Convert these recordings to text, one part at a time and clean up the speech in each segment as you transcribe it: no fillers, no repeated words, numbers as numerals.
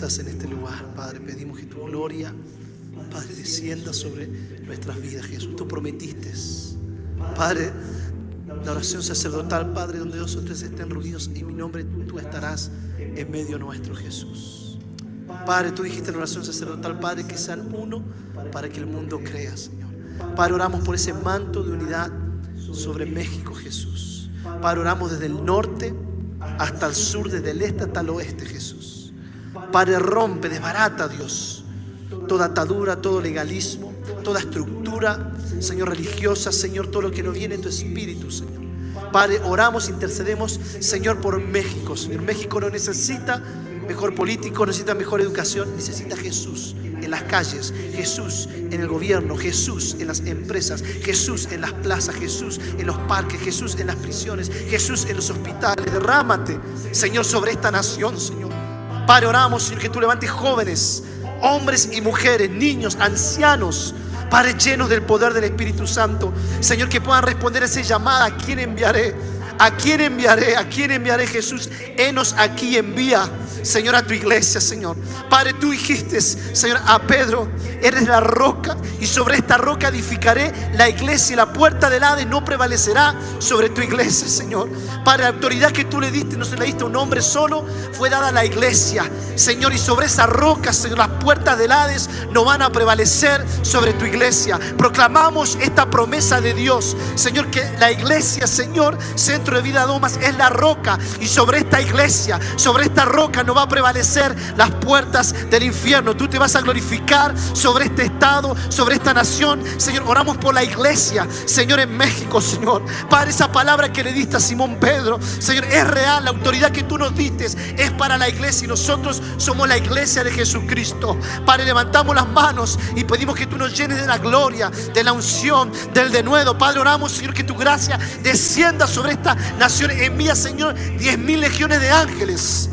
estás en este lugar, Padre. Pedimos que tu gloria, Padre, descienda sobre nuestras vidas, Jesús. Tú prometiste, Padre, la oración sacerdotal, Padre, donde 2 o 3 estén reunidos en mi nombre, tú estarás en medio nuestro, Jesús. Padre, tú dijiste en la oración sacerdotal, Padre, que sean uno para que el mundo crea, Señor. Padre, oramos por ese manto de unidad sobre México, Jesús. Padre, oramos desde el norte hasta el sur, desde el este hasta el oeste, Jesús. Padre, rompe, desbarata, Dios, toda atadura, todo legalismo, toda estructura, Señor, religiosa, Señor, todo lo que no viene de tu espíritu, Señor. Padre, oramos, intercedemos, Señor, por México, Señor. México no necesita mejor político, necesita mejor educación, necesita Jesús en las calles, Jesús en el gobierno, Jesús en las empresas, Jesús en las plazas, Jesús en los parques, Jesús en las prisiones, Jesús en los hospitales. Derrámate, Señor, sobre esta nación, Señor. Padre, oramos, Señor, que tú levantes jóvenes, hombres y mujeres, niños, ancianos, Padre, llenos del poder del Espíritu Santo, Señor, que puedan responder a esa llamada. ¿A quién enviaré? ¿A quién enviaré? ¿A quién enviaré, Jesús? Henos aquí, envía, Señor, a tu iglesia, Señor. Padre, tú dijiste, Señor, a Pedro, eres la roca y sobre esta roca edificaré la iglesia y la puerta del Hades no prevalecerá sobre tu iglesia, Señor. Padre, la autoridad que tú le diste, no se la diste a un hombre solo, fue dada a la iglesia, Señor, y sobre esa roca, Señor, las puertas del Hades no van a prevalecer sobre tu iglesia. Proclamamos esta promesa de Dios, Señor, que la iglesia, Señor, Centro de Vida Domas, es la roca, y sobre esta iglesia, sobre esta roca no va a prevalecer las puertas del infierno. Tú te vas a glorificar sobre este estado, sobre esta nación, Señor. Oramos por la iglesia, Señor, en México, Señor. Padre, esa palabra que le diste a Simón Pedro, Señor, es real. La autoridad que tú nos diste es para la iglesia y nosotros somos la iglesia de Jesucristo. Padre, levantamos las manos y pedimos que tú nos llenes de la gloria, de la unción, del denuedo. Padre, oramos, Señor, que tu gracia descienda sobre esta nación. Envía, Señor, 10,000 legiones de ángeles,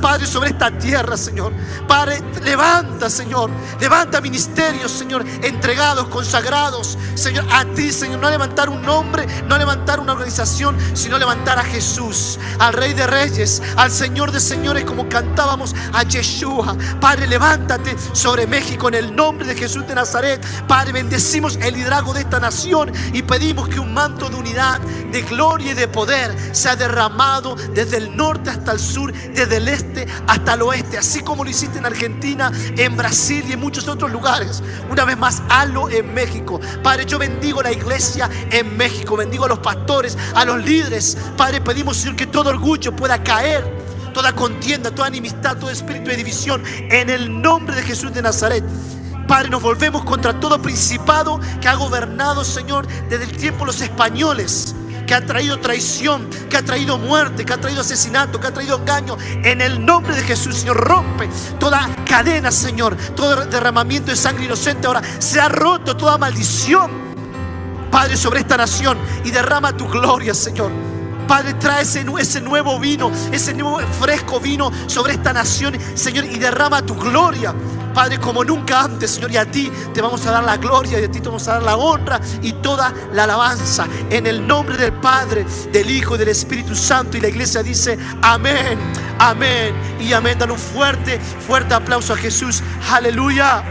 Padre, sobre esta tierra, Señor. Padre, levanta, Señor, levanta ministerios, Señor, entregados, consagrados, Señor, a ti, Señor. No levantar un nombre, no levantar una organización, sino levantar a Jesús, al Rey de Reyes, al Señor de Señores, como cantábamos a Yeshua. Padre, levántate sobre México en el nombre de Jesús de Nazaret. Padre, bendecimos el liderazgo de esta nación y pedimos que un manto de unidad, de gloria y de poder sea derramado desde el norte hasta el sur, desde el este hasta el oeste, así como lo hiciste en Argentina, en Brasil y en muchos otros lugares. Una vez más, hazlo en México. Padre, yo bendigo la iglesia en México, bendigo a los pastores, a los líderes. Padre, pedimos, Señor, que todo orgullo pueda caer, toda contienda, toda enemistad, todo espíritu de división, en el nombre de Jesús de Nazaret. Padre, nos volvemos contra todo principado que ha gobernado, Señor, desde el tiempo de los españoles, que ha traído traición, que ha traído muerte, que ha traído asesinato, que ha traído engaño. En el nombre de Jesús, Señor, rompe toda cadena, Señor. Todo derramamiento de sangre inocente ahora se ha roto, toda maldición, Padre, sobre esta nación, y derrama tu gloria, Señor. Padre, trae ese nuevo vino, ese nuevo fresco vino sobre esta nación, Señor, y derrama tu gloria, Padre, como nunca antes, Señor. Y a ti te vamos a dar la gloria, y a ti te vamos a dar la honra y toda la alabanza, en el nombre del Padre, del Hijo y del Espíritu Santo. Y la iglesia dice amén, amén y amén. Dale un fuerte, fuerte aplauso a Jesús. Aleluya,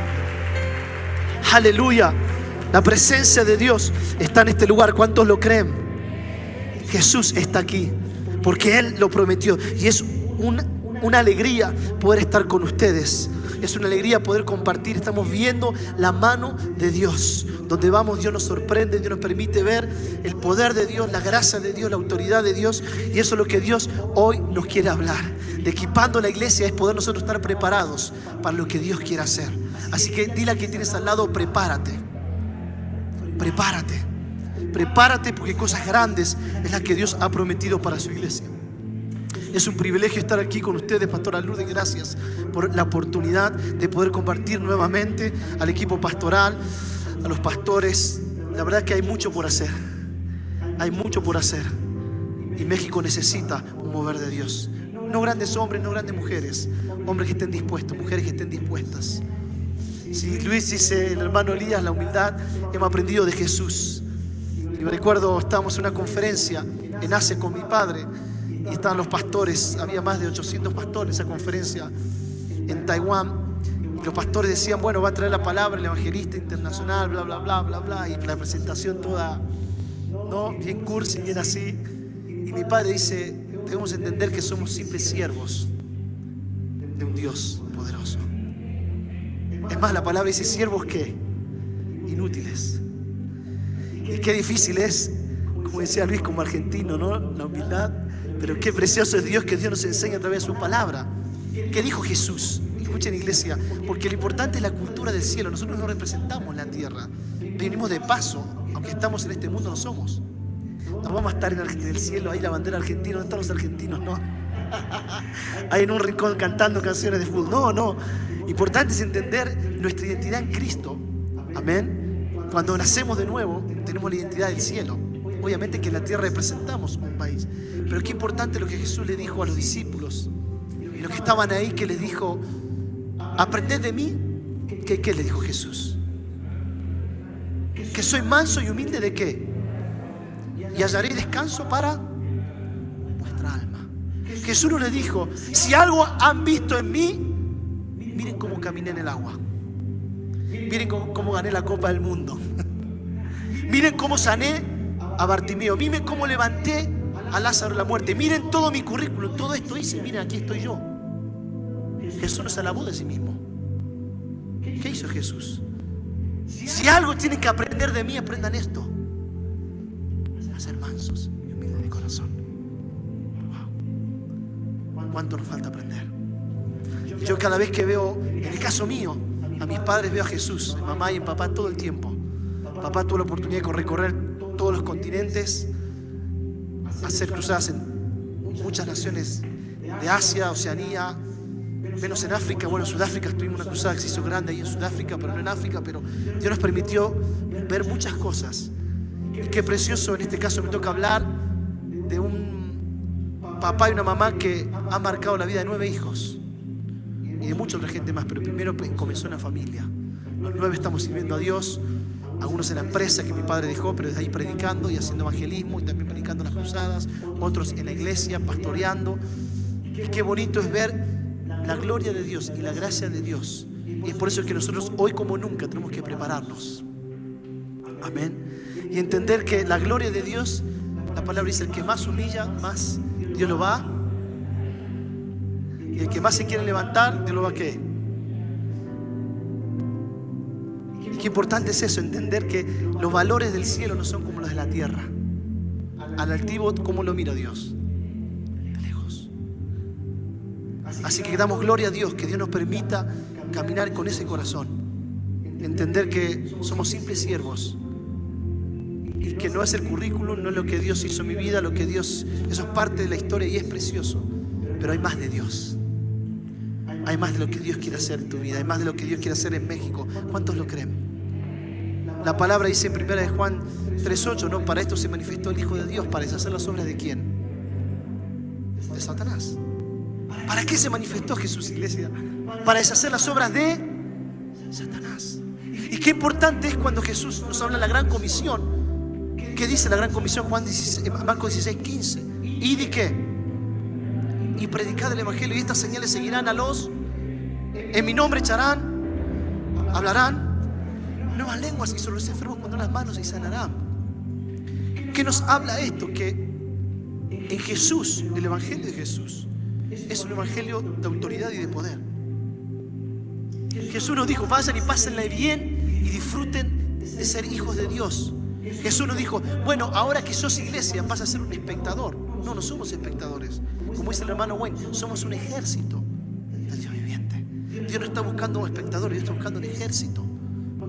aleluya. La presencia de Dios está en este lugar. ¿Cuántos lo creen? Jesús está aquí porque Él lo prometió, y es una alegría poder estar con ustedes. Es una alegría poder compartir. Estamos viendo la mano de Dios. Donde vamos, Dios nos sorprende, Dios nos permite ver el poder de Dios, la gracia de Dios, la autoridad de Dios. Y eso es lo que Dios hoy nos quiere hablar. De equipando la iglesia es poder nosotros estar preparados para lo que Dios quiere hacer. Así que dile a quien tienes al lado: prepárate, prepárate, prepárate, porque cosas grandes es las que Dios ha prometido para su iglesia. Es un privilegio estar aquí con ustedes, Pastora Lourdes. Gracias por la oportunidad de poder compartir nuevamente, al equipo pastoral, a los pastores. La verdad que hay mucho por hacer. Hay mucho por hacer. Y México necesita un mover de Dios. No grandes hombres, no grandes mujeres. Hombres que estén dispuestos, mujeres que estén dispuestas. Si Luis dice, el hermano Elías, la humildad, hemos aprendido de Jesús. Y me recuerdo, estábamos en una conferencia en Asia con mi padre, y estaban los pastores. Había más de 800 pastores en esa conferencia. en Taiwán. Y los pastores decían, bueno, va a traer la palabra el evangelista internacional, bla, bla, bla, bla, bla. Y la presentación toda, ¿no?, bien cursi, bien así. Y mi padre dice, debemos entender que somos simples siervos de un Dios poderoso. Es más, la palabra dice, ¿siervos qué? Inútiles. Y qué difícil es, como decía Luis, como argentino, ¿no?, la humildad. Pero qué precioso es Dios, que Dios nos enseña a través de su palabra. ¿Qué dijo Jesús? Escuchen, iglesia, porque lo importante es la cultura del cielo. Nosotros no representamos la tierra, venimos de paso. Aunque estamos en este mundo, no somos. No vamos a estar en el cielo, ahí la bandera argentina. ¿Dónde están los argentinos? No. Ahí en un rincón cantando canciones de fútbol. No, no. Importante es entender nuestra identidad en Cristo. Amén. Cuando nacemos de nuevo, tenemos la identidad del cielo. Obviamente que en la tierra representamos un país. Pero qué importante lo que Jesús le dijo a los discípulos. Y los que estaban ahí, que les dijo, aprended de mí. ¿Qué le dijo Jesús? Que soy manso y humilde, ¿de qué? Y hallaréis descanso para vuestra alma. Jesús no le dijo, si algo han visto en mí, miren cómo caminé en el agua. Miren cómo gané la Copa del Mundo. Miren cómo sané a Bartimeo. Miren cómo levanté a Lázaro de la muerte. Miren todo mi currículum. Todo esto hice. Miren, aquí estoy yo. Jesús no se alabó de sí mismo. ¿Qué hizo Jesús? Si algo tienen que aprender de mí, aprendan esto: a ser mansos y humildes de corazón. Wow. ¿Cuánto nos falta aprender? Yo cada vez que veo, en el caso mío, a mis padres, veo a Jesús, en mamá y en papá todo el tiempo. Papá tuvo la oportunidad de recorrer todos los continentes, hacer cruzadas en muchas naciones de Asia, Oceanía, menos en África. Bueno, en Sudáfrica tuvimos una cruzada que se hizo grande ahí en Sudáfrica, pero no en África. Pero Dios nos permitió ver muchas cosas. Y qué precioso, en este caso me toca hablar de un papá y una mamá que han marcado la vida de 9 hijos. Y de mucha otra gente más, pero primero comenzó en la familia. Los 9 estamos sirviendo a Dios, algunos en la empresa que mi padre dejó, pero desde ahí predicando y haciendo evangelismo y también predicando las cruzadas, otros en la iglesia, pastoreando. Y qué bonito es ver la gloria de Dios y la gracia de Dios. Y es por eso que nosotros hoy como nunca tenemos que prepararnos. Amén. Y entender que la gloria de Dios, la palabra dice, el que más humilla, más Dios lo va. Y el que más se quiere levantar, Dios lo va a ¿qué? Y qué importante es eso, entender que los valores del cielo no son como los de la tierra. Al altivo, ¿cómo lo mira Dios? De lejos. Así que damos gloria a Dios, que Dios nos permita caminar con ese corazón. Entender que somos simples siervos. Y que no es el currículum, no es lo que Dios hizo en mi vida, lo que Dios, eso es parte de la historia y es precioso. Pero hay más de Dios. Hay más de lo que Dios quiere hacer en tu vida. Hay más de lo que Dios quiere hacer en México. ¿Cuántos lo creen? La palabra dice en 1 de Juan 3:8, ¿no? Para esto se manifestó el Hijo de Dios, para deshacer las obras ¿de quién? De Satanás. ¿Para qué se manifestó Jesús, iglesia? Para deshacer las obras de Satanás. Y qué importante es cuando Jesús nos habla de la gran comisión. ¿Qué dice la gran comisión? Marcos 16:15. ¿Y de qué? Y predicad el evangelio, y estas señales seguirán a los, en mi nombre echarán, hablarán nuevas lenguas, y sobre los enfermos pondrán las manos y sanarán. ¿Qué nos habla esto? Que en Jesús, el evangelio de Jesús, es un evangelio de autoridad y de poder. Jesús nos dijo, vayan y pásenla bien y disfruten de ser hijos de Dios. Jesús nos dijo, bueno, ahora que sos iglesia vas a ser un espectador. No, no somos espectadores. Como dice el hermano Wayne, somos un ejército del Dios viviente. Dios no está buscando espectadores, Dios está buscando un ejército.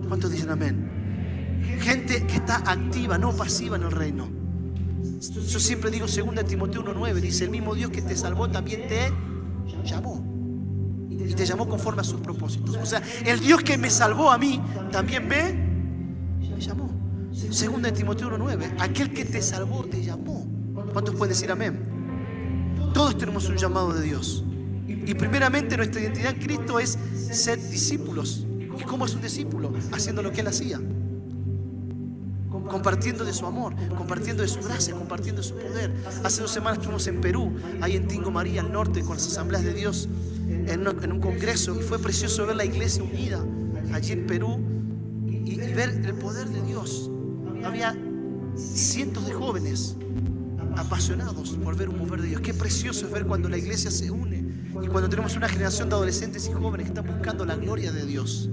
¿Cuántos dicen amén? Gente que está activa, no pasiva en el reino. Yo siempre digo, 2 Timoteo 1:9, dice, el mismo Dios que te salvó también te llamó. Y te llamó conforme a sus propósitos. O sea, el Dios que me salvó a mí también me llamó. 2 Timoteo 1:9, aquel que te salvó te llamó. ¿Cuántos pueden decir amén? Todos tenemos un llamado de Dios. Y primeramente nuestra identidad en Cristo es ser discípulos. ¿Y cómo es un discípulo? Haciendo lo que Él hacía. Compartiendo de su amor, compartiendo de su gracia, compartiendo de su poder. Hace 2 semanas estuvimos en Perú, ahí en Tingo María, al norte, con las asambleas de Dios. en un congreso y fue precioso ver la iglesia unida allí en Perú y ver el poder de Dios. Había cientos de jóvenes apasionados por ver un mover de Dios. Qué precioso es ver cuando la iglesia se une y cuando tenemos una generación de adolescentes y jóvenes que están buscando la gloria de Dios,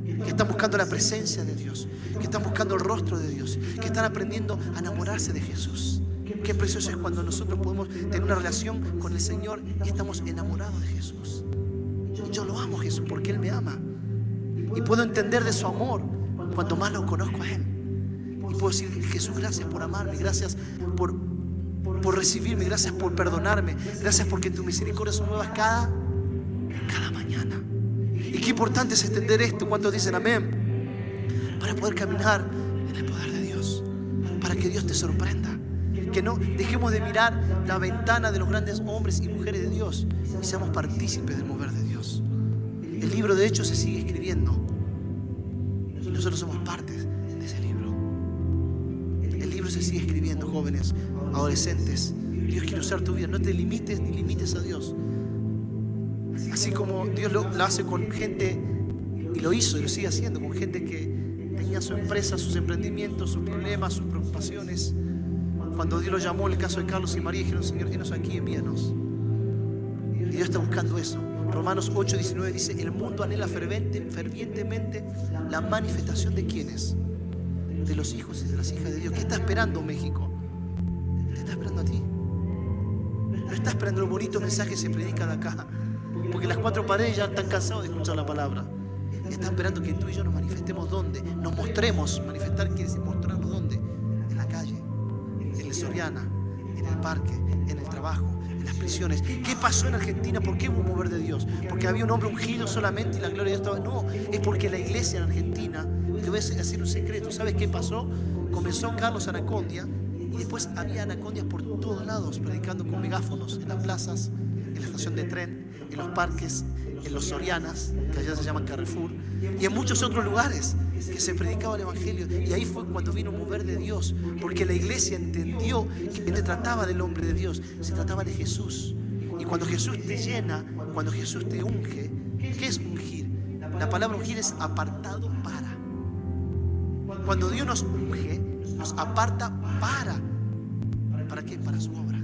que están buscando la presencia de Dios, que están buscando el rostro de Dios, que están aprendiendo a enamorarse de Jesús. Qué precioso es cuando nosotros podemos tener una relación con el Señor y estamos enamorados de Jesús. Yo lo amo, Jesús, porque Él me ama y puedo entender de su amor cuanto más lo conozco a Él. Y puedo decir: Jesús, gracias por amarme, gracias por recibirme, gracias por perdonarme, gracias porque tus misericordias son nuevas cada mañana. Y qué importante es entender esto. ¿Cuántos dicen amén? Para poder caminar en el poder de Dios, para que Dios te sorprenda. Que no dejemos de mirar la ventana de los grandes hombres y mujeres de Dios y seamos partícipes del mover de Dios. El libro de Hechos se sigue escribiendo y nosotros somos partes de ese libro. El libro se sigue escribiendo, jóvenes, adolescentes. Dios quiere usar tu vida. No te limites ni limites a Dios. Así como Dios lo hace con gente, y lo hizo y lo sigue haciendo con gente que tenía su empresa, sus emprendimientos, sus problemas, sus preocupaciones. Cuando Dios los llamó, en el caso de Carlos y María, dijeron: Señor, enos aquí, envíanos. Y Dios está buscando eso. Romanos 8:19 dice: el mundo anhela fervientemente la manifestación de ¿quiénes? De los hijos y de las hijas de Dios. ¿Qué está esperando México? Te está esperando a ti. No está esperando el bonito mensaje que se predica de acá, porque las cuatro paredes ya están cansados de escuchar la palabra. Está esperando que tú y yo nos manifestemos. ¿Dónde? Nos mostremos. Manifestar quiere decir mostrarnos. ¿Dónde? En la calle, en el Soriana, en el parque, en el trabajo, en las prisiones. ¿Qué pasó en Argentina? ¿Por qué hubo un mover de Dios? ¿Porque había un hombre ungido solamente y la gloria de Dios estaba? No, es porque la iglesia en Argentina, te voy a decir un secreto. ¿Sabes qué pasó? Comenzó Carlos Anacondia y después había anacondias por todos lados predicando con megáfonos en las plazas, en la estación de tren, en los parques, en los Sorianas, que allá se llaman Carrefour, y en muchos otros lugares que se predicaba el evangelio. Y ahí fue cuando vino un mover de Dios, porque la iglesia entendió que no se trataba del hombre de Dios, se trataba de Jesús. Y cuando Jesús te llena, cuando Jesús te unge, ¿qué es ungir? La palabra ungir es apartado para. Cuando Dios nos unge, nos aparta ¿para qué? Para su obra.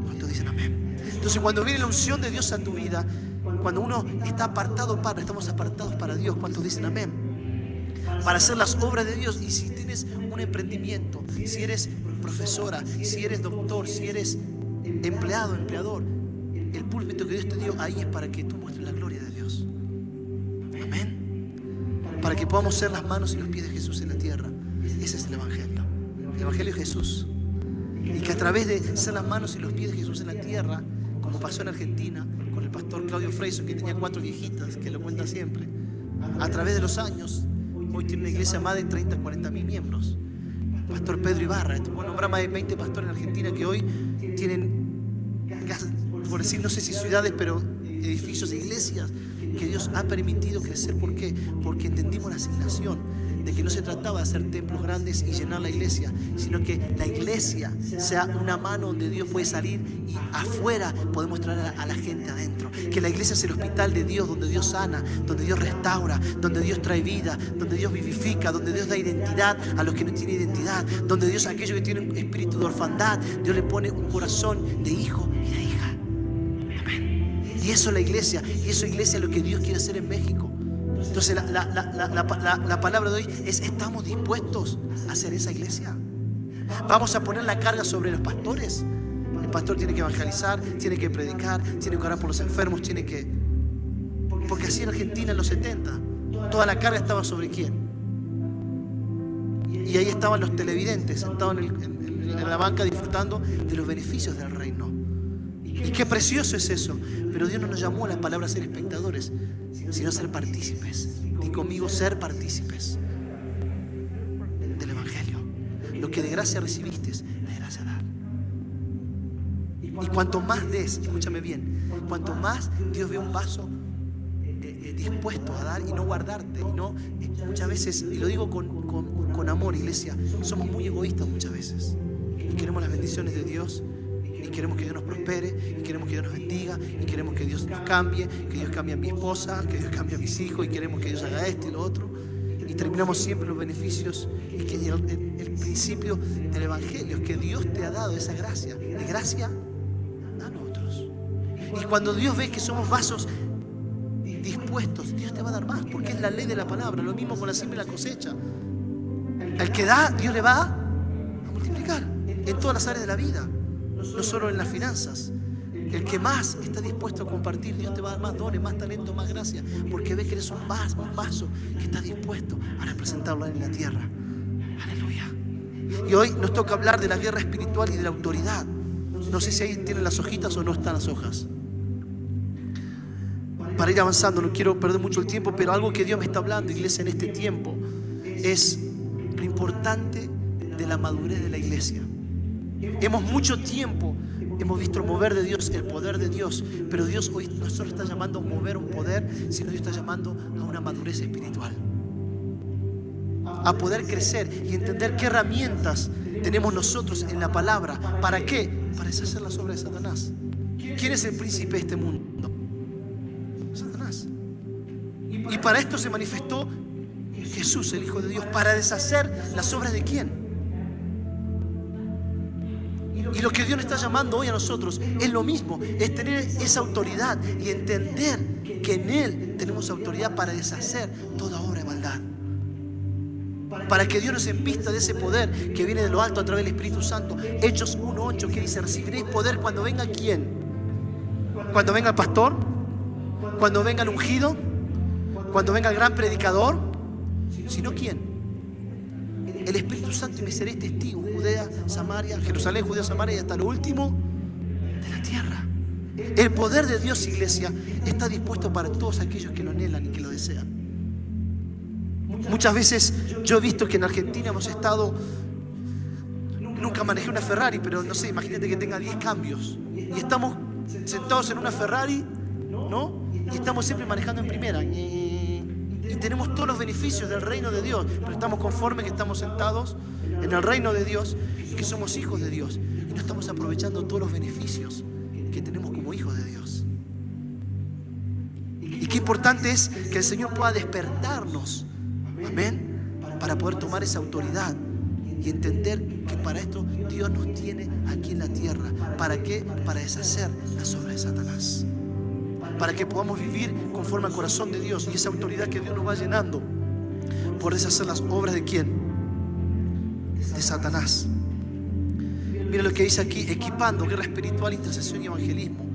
¿Cuántos dicen amén? Entonces, cuando viene la unción de Dios a tu vida, cuando uno está apartado estamos apartados para Dios. ¿Cuántos dicen amén? Para hacer las obras de Dios. Y si tienes un emprendimiento, si eres profesora, si eres doctor, si eres empleador, el púlpito que Dios te dio ahí es para que tú muestres la gloria de Dios. Amén. Para que podamos ser las manos y los pies de Jesús en la tierra. Ese es el evangelio. El evangelio es Jesús. Y que a través de ser las manos y los pies de Jesús en la tierra, como pasó en Argentina con el pastor Claudio Freyson, que tenía 4 viejitas, que lo cuenta siempre, a través de los años, hoy tiene una iglesia más de 30, 40 mil miembros. Pastor Pedro Ibarra, voy a nombrar más de 20 pastores en Argentina que hoy tienen, por decir, no sé si ciudades, pero edificios e iglesias que Dios ha permitido crecer. ¿Por qué? Porque entendimos la asignación de que no se trataba de hacer templos grandes y llenar la iglesia, sino que la iglesia sea una mano donde Dios puede salir y afuera podemos traer a la gente adentro. Que la iglesia sea el hospital de Dios, donde Dios sana, donde Dios restaura, donde Dios trae vida, donde Dios vivifica, donde Dios da identidad a los que no tienen identidad, donde Dios a aquellos que tienen un espíritu de orfandad, Dios le pone un corazón de hijo y de hija. Amén. Y eso es la iglesia, y eso iglesia es lo que Dios quiere hacer en México. Entonces la palabra de hoy es: ¿estamos dispuestos a hacer esa iglesia? Vamos a poner la carga sobre los pastores. El pastor tiene que evangelizar, tiene que predicar, tiene que orar por los enfermos, porque así en Argentina en los 70 toda la carga estaba sobre quién. Y ahí estaban los televidentes sentados en la banca disfrutando de los beneficios del reino. Y qué precioso es eso. Pero Dios no nos llamó a la palabra a ser espectadores, sino a ser partícipes. Y conmigo, ser partícipes del evangelio. Lo que de gracia recibiste, de gracia dar. Y cuanto más des, escúchame bien, cuanto más Dios ve un vaso dispuesto a dar y no guardarte, y no, muchas veces, y lo digo con amor, iglesia, somos muy egoístas muchas veces y queremos las bendiciones de Dios y queremos que Dios nos prospere, y queremos que Dios nos bendiga, y queremos que Dios nos cambie, que Dios cambie a mi esposa, que Dios cambie a mis hijos, y queremos que Dios haga esto y lo otro. Y terminamos siempre los beneficios. Y que el principio del Evangelio es que Dios te ha dado esa gracia. De gracia a nosotros. Y cuando Dios ve que somos vasos dispuestos, Dios te va a dar más, porque es la ley de la palabra. Lo mismo con la siembra y la cosecha. Al que da, Dios le va a multiplicar en todas las áreas de la vida, no solo en las finanzas. El que más está dispuesto a compartir, Dios te va a dar más dones, más talento, más gracia, porque ve que eres un vaso que está dispuesto a representarlo en la tierra. Aleluya. Y hoy nos toca hablar de la guerra espiritual y de la autoridad. No sé si ahí tienen las hojitas o no están las hojas. Para ir avanzando, no quiero perder mucho el tiempo, pero algo que Dios me está hablando, iglesia, en este tiempo, es lo importante de la madurez de la iglesia. Mucho tiempo hemos visto el mover de Dios, el poder de Dios, pero Dios hoy no solo está llamando a mover un poder, sino Dios está llamando a una madurez espiritual, a poder crecer y entender qué herramientas tenemos nosotros en la palabra. ¿Para qué? Para deshacer las obras de Satanás. ¿Quién es el príncipe de este mundo? Satanás. Y para esto se manifestó Jesús, el Hijo de Dios, para deshacer las obras de ¿quién? Y lo que Dios nos está llamando hoy a nosotros es lo mismo, es tener esa autoridad y entender que en Él tenemos autoridad para deshacer toda obra de maldad. Para que Dios nos envista de ese poder que viene de lo alto a través del Espíritu Santo. Hechos 1:8 que dice: recibiréis poder cuando venga ¿quién? Cuando venga el pastor, cuando venga el ungido, cuando venga el gran predicador. ¿Sino quién? El Espíritu Santo, y me seréis testigos, Judea, Samaria, Jerusalén, Judea, Samaria y hasta lo último de la tierra. El poder de Dios, iglesia, está dispuesto para todos aquellos que lo anhelan y que lo desean. Muchas veces yo he visto que en Argentina hemos estado, nunca manejé una Ferrari, pero no sé, imagínate que tenga 10 cambios y estamos sentados en una Ferrari, ¿no? Y estamos siempre manejando en primera. Y tenemos todos los beneficios del reino de Dios, pero estamos conformes que estamos sentados en el reino de Dios y que somos hijos de Dios. Y no estamos aprovechando todos los beneficios que tenemos como hijos de Dios. Y qué importante es que el Señor pueda despertarnos, amén, para poder tomar esa autoridad y entender que para esto Dios nos tiene aquí en la tierra. ¿Para qué? Para deshacer las obras de Satanás. Para que podamos vivir conforme al corazón de Dios y esa autoridad que Dios nos va llenando por deshacer las obras de ¿quién? De Satanás. Mira lo que dice aquí: equipando guerra espiritual, intercesión y evangelismo.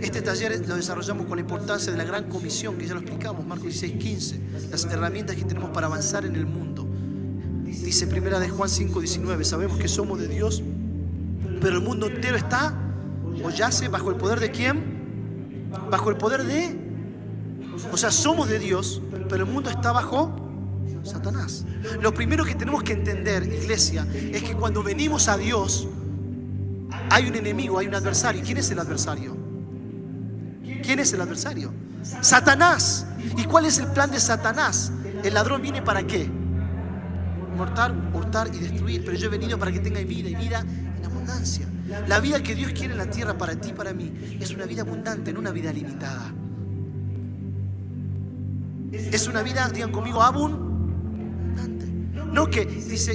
Este taller lo desarrollamos con la importancia de la gran comisión, que ya lo explicamos, Marcos 16:15, las herramientas que tenemos para avanzar en el mundo. Dice primera de Juan 5:19, sabemos que somos de Dios, pero el mundo entero está o yace bajo el poder de ¿quién? Bajo el poder de, o sea, somos de Dios, pero el mundo está bajo Satanás. Lo primero que tenemos que entender, iglesia, es que cuando venimos a Dios hay un enemigo, hay un adversario. ¿Quién es el adversario? ¿Quién es el adversario? Satanás. ¿Y cuál es el plan de Satanás? El ladrón viene ¿para qué? Matar, hurtar y destruir, pero yo he venido para que tenga vida y vida en abundancia. La vida que Dios quiere en la tierra para ti y para mí es una vida abundante, no una vida limitada. Es una vida, digan conmigo, abundante. No que dice,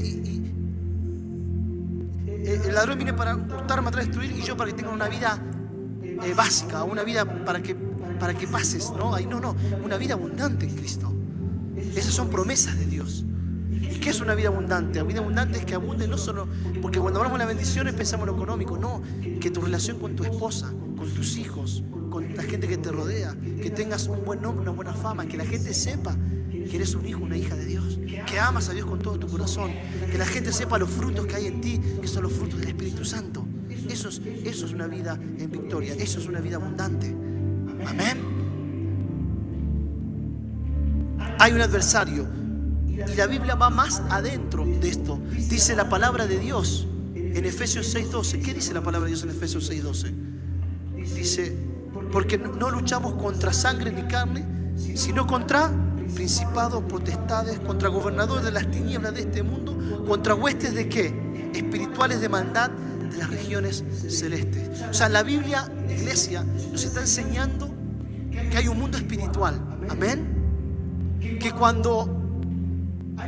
el ladrón viene para hurtar, matar, destruir, y yo para que tenga una vida básica, una vida para que pases, ¿no? No, una vida abundante en Cristo. Esas son promesas de Dios. ¿Y qué es una vida abundante? La vida abundante es que abunde no solo, porque cuando hablamos de las bendiciones pensamos en lo económico, no, que tu relación con tu esposa, con tus hijos, con la gente que te rodea, que tengas un buen nombre, una buena fama, que la gente sepa que eres un hijo, una hija de Dios, que amas a Dios con todo tu corazón, que la gente sepa los frutos que hay en ti, que son los frutos del Espíritu Santo. Eso es una vida en victoria, eso es una vida abundante. Amén. Hay un adversario. Y la Biblia va más adentro de esto. Dice la palabra de Dios en Efesios 6:12. ¿Qué dice la palabra de Dios en Efesios 6:12? Dice, porque no luchamos contra sangre ni carne, sino contra principados, potestades, contra gobernadores de las tinieblas de este mundo, contra huestes de ¿qué? Espirituales de maldad de las regiones celestes. O sea, la Biblia, iglesia, nos está enseñando que hay un mundo espiritual. Amén. Que cuando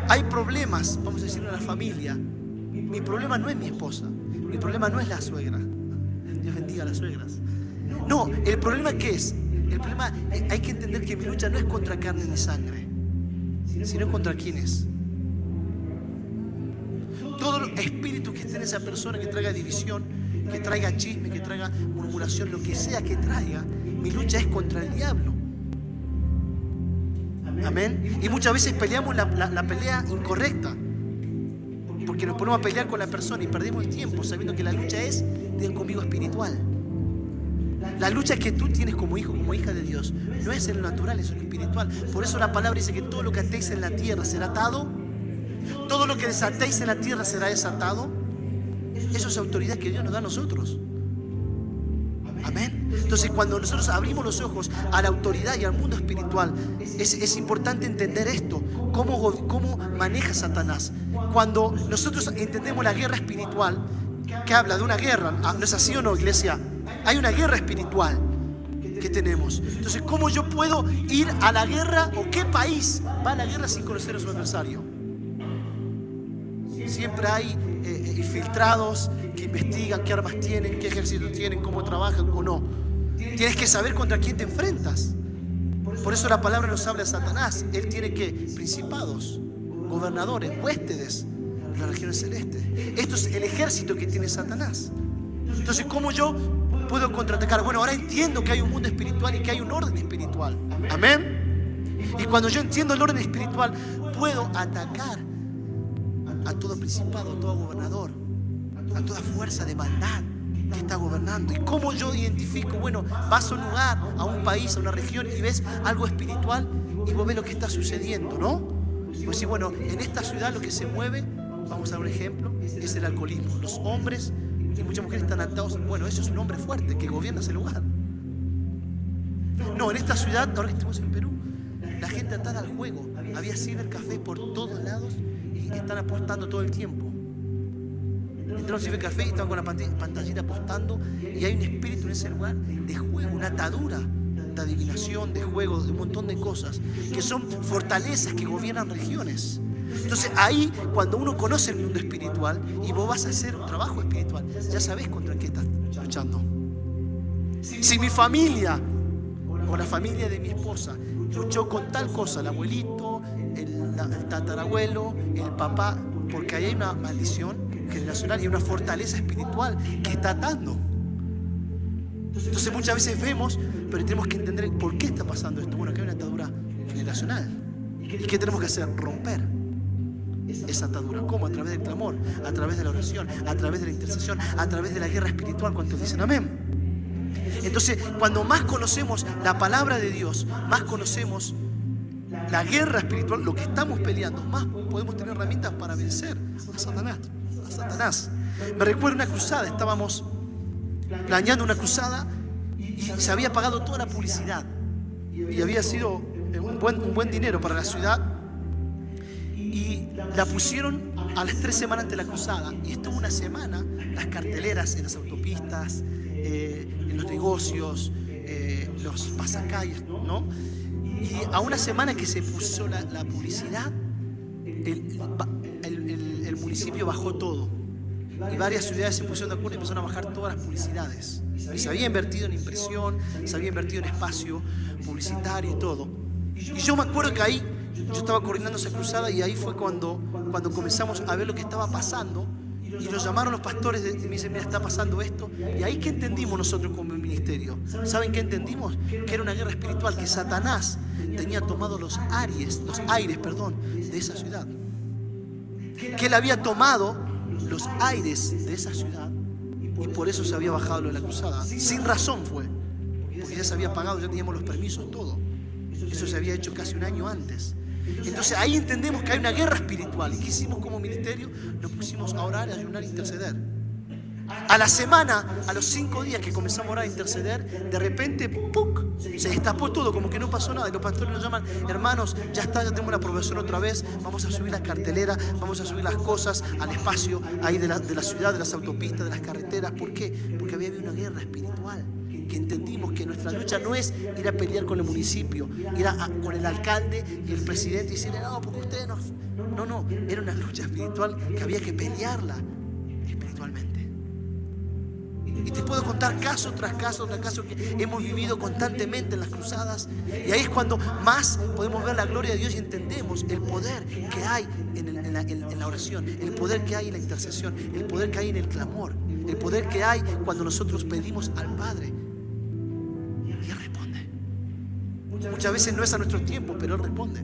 hay problemas, vamos a decirlo en la familia, mi problema no es mi esposa, mi problema no es la suegra. Dios bendiga a las suegras. No, el problema ¿qué es? El problema, hay que entender que mi lucha no es contra carne ni sangre, sino contra quién es. Todo espíritu que esté en esa persona, que traiga división, que traiga chisme, que traiga murmuración, lo que sea que traiga, mi lucha es contra el diablo. Amén. Y muchas veces peleamos la pelea incorrecta, porque nos ponemos a pelear con la persona y perdemos el tiempo sabiendo que la lucha es conmigo espiritual. La lucha que tú tienes como hijo, como hija de Dios, no es en lo natural, es en lo espiritual. Por eso la palabra dice que todo lo que atéis en la tierra será atado, todo lo que desatéis en la tierra será desatado. Eso es autoridad que Dios nos da a nosotros. Amén. Entonces, cuando nosotros abrimos los ojos a la autoridad y al mundo espiritual, es importante entender esto. ¿Cómo maneja Satanás? Cuando nosotros entendemos la guerra espiritual, que habla de una guerra, ¿no es así o no, iglesia? Hay una guerra espiritual que tenemos. Entonces, ¿cómo yo puedo ir a la guerra, o qué país va a la guerra sin conocer a su adversario? Siempre hay infiltrados que investigan qué armas tienen, qué ejército tienen, cómo trabajan o no. Tienes que saber contra quién te enfrentas. Por eso la palabra nos habla de Satanás. Él tiene que principados, gobernadores, huéspedes de las regiones celestes. Esto es el ejército que tiene Satanás. Entonces, ¿cómo yo puedo contraatacar? Bueno, ahora entiendo que hay un mundo espiritual y que hay un orden espiritual. Amén. Y cuando yo entiendo el orden espiritual, puedo atacar a todo principado, a todo gobernador, a toda fuerza de maldad que está gobernando. ¿Y cómo yo identifico? Bueno, vas a un lugar, a un país, a una región y ves algo espiritual y vos ves lo que está sucediendo, ¿no? Y vos decís, bueno, en esta ciudad lo que se mueve, vamos a dar un ejemplo, es el alcoholismo. Los hombres y muchas mujeres están atados. Bueno, eso es un hombre fuerte que gobierna ese lugar. No, en esta ciudad, ahora que estamos en Perú, la gente atada al juego. Había cibercafé por todos lados y están apostando todo el tiempo. Entraron al cibercafé y estaban con la pantallita apostando, y hay un espíritu en ese lugar de juego, una atadura de adivinación, de juego, de un montón de cosas que son fortalezas que gobiernan regiones. Entonces ahí, cuando uno conoce el mundo espiritual y vos vas a hacer un trabajo espiritual, ya sabés contra qué estás luchando. Si mi familia o la familia de mi esposa luchó con tal cosa, el abuelito, el tatarabuelo, el papá, porque ahí hay una maldición generacional y una fortaleza espiritual que está atando. Entonces muchas veces vemos, pero tenemos que entender por qué está pasando esto. Bueno, acá hay una atadura generacional. ¿Y qué tenemos que hacer? Romper esa atadura. ¿Cómo? A través del clamor, a través de la oración, a través de la intercesión, a través de la guerra espiritual. ¿Cuántos dicen amén? Entonces, cuando más conocemos la palabra de Dios, más conocemos la guerra espiritual, lo que estamos peleando, más podemos tener herramientas para vencer a Satanás. Me recuerdo una cruzada, estábamos planeando una cruzada y se había pagado toda la publicidad y había sido un buen dinero para la ciudad, y la pusieron a las 3 semanas antes de la cruzada, y estuvo una semana las carteleras en las autopistas, en los negocios, los pasacalles, ¿no? Y a una semana que se puso la publicidad, el municipio bajó todo. Y varias ciudades se pusieron de acuerdo y empezaron a bajar todas las publicidades. Y se había invertido en impresión, se había invertido en espacio publicitario y todo. Y yo me acuerdo que ahí, yo estaba coordinando esa cruzada, y ahí fue cuando comenzamos a ver lo que estaba pasando. Y nos llamaron los pastores y me dicen, mira, está pasando esto. Y ahí, ¿qué entendimos nosotros como ministerio? ¿Saben qué entendimos? Que era una guerra espiritual, que Satanás tenía tomado los aires de esa ciudad. Que él había tomado los aires de esa ciudad, y por eso se había bajado lo de la cruzada. Sin razón fue, porque ya se había pagado, ya teníamos los permisos, todo. Eso se había hecho casi un año antes. Entonces ahí entendemos que hay una guerra espiritual. ¿Y qué hicimos como ministerio? Nos pusimos a orar, a ayunar, a interceder. A la semana, a los 5 días que comenzamos a orar, a interceder, de repente, ¡puc!, se destapó todo, como que no pasó nada. Y los pastores nos llaman: hermanos, ya está, ya tenemos la aprobación otra vez, vamos a subir la cartelera, vamos a subir las cosas al espacio ahí de la ciudad, de las autopistas, de las carreteras. ¿Por qué? Porque había habido una guerra espiritual, que entendimos que nuestra lucha no es ir a pelear con el municipio, ir con el alcalde y el presidente y decirle: no, porque ustedes no. No, era una lucha espiritual que había que pelearla espiritualmente. Y te puedo contar caso tras caso tras caso que hemos vivido constantemente en las cruzadas. Y ahí es cuando más podemos ver la gloria de Dios y entendemos el poder que hay en la oración, el poder que hay en la intercesión, el poder que hay en el clamor, el poder que hay cuando nosotros pedimos al Padre y Él responde. Muchas veces no es a nuestro tiempo, pero Él responde.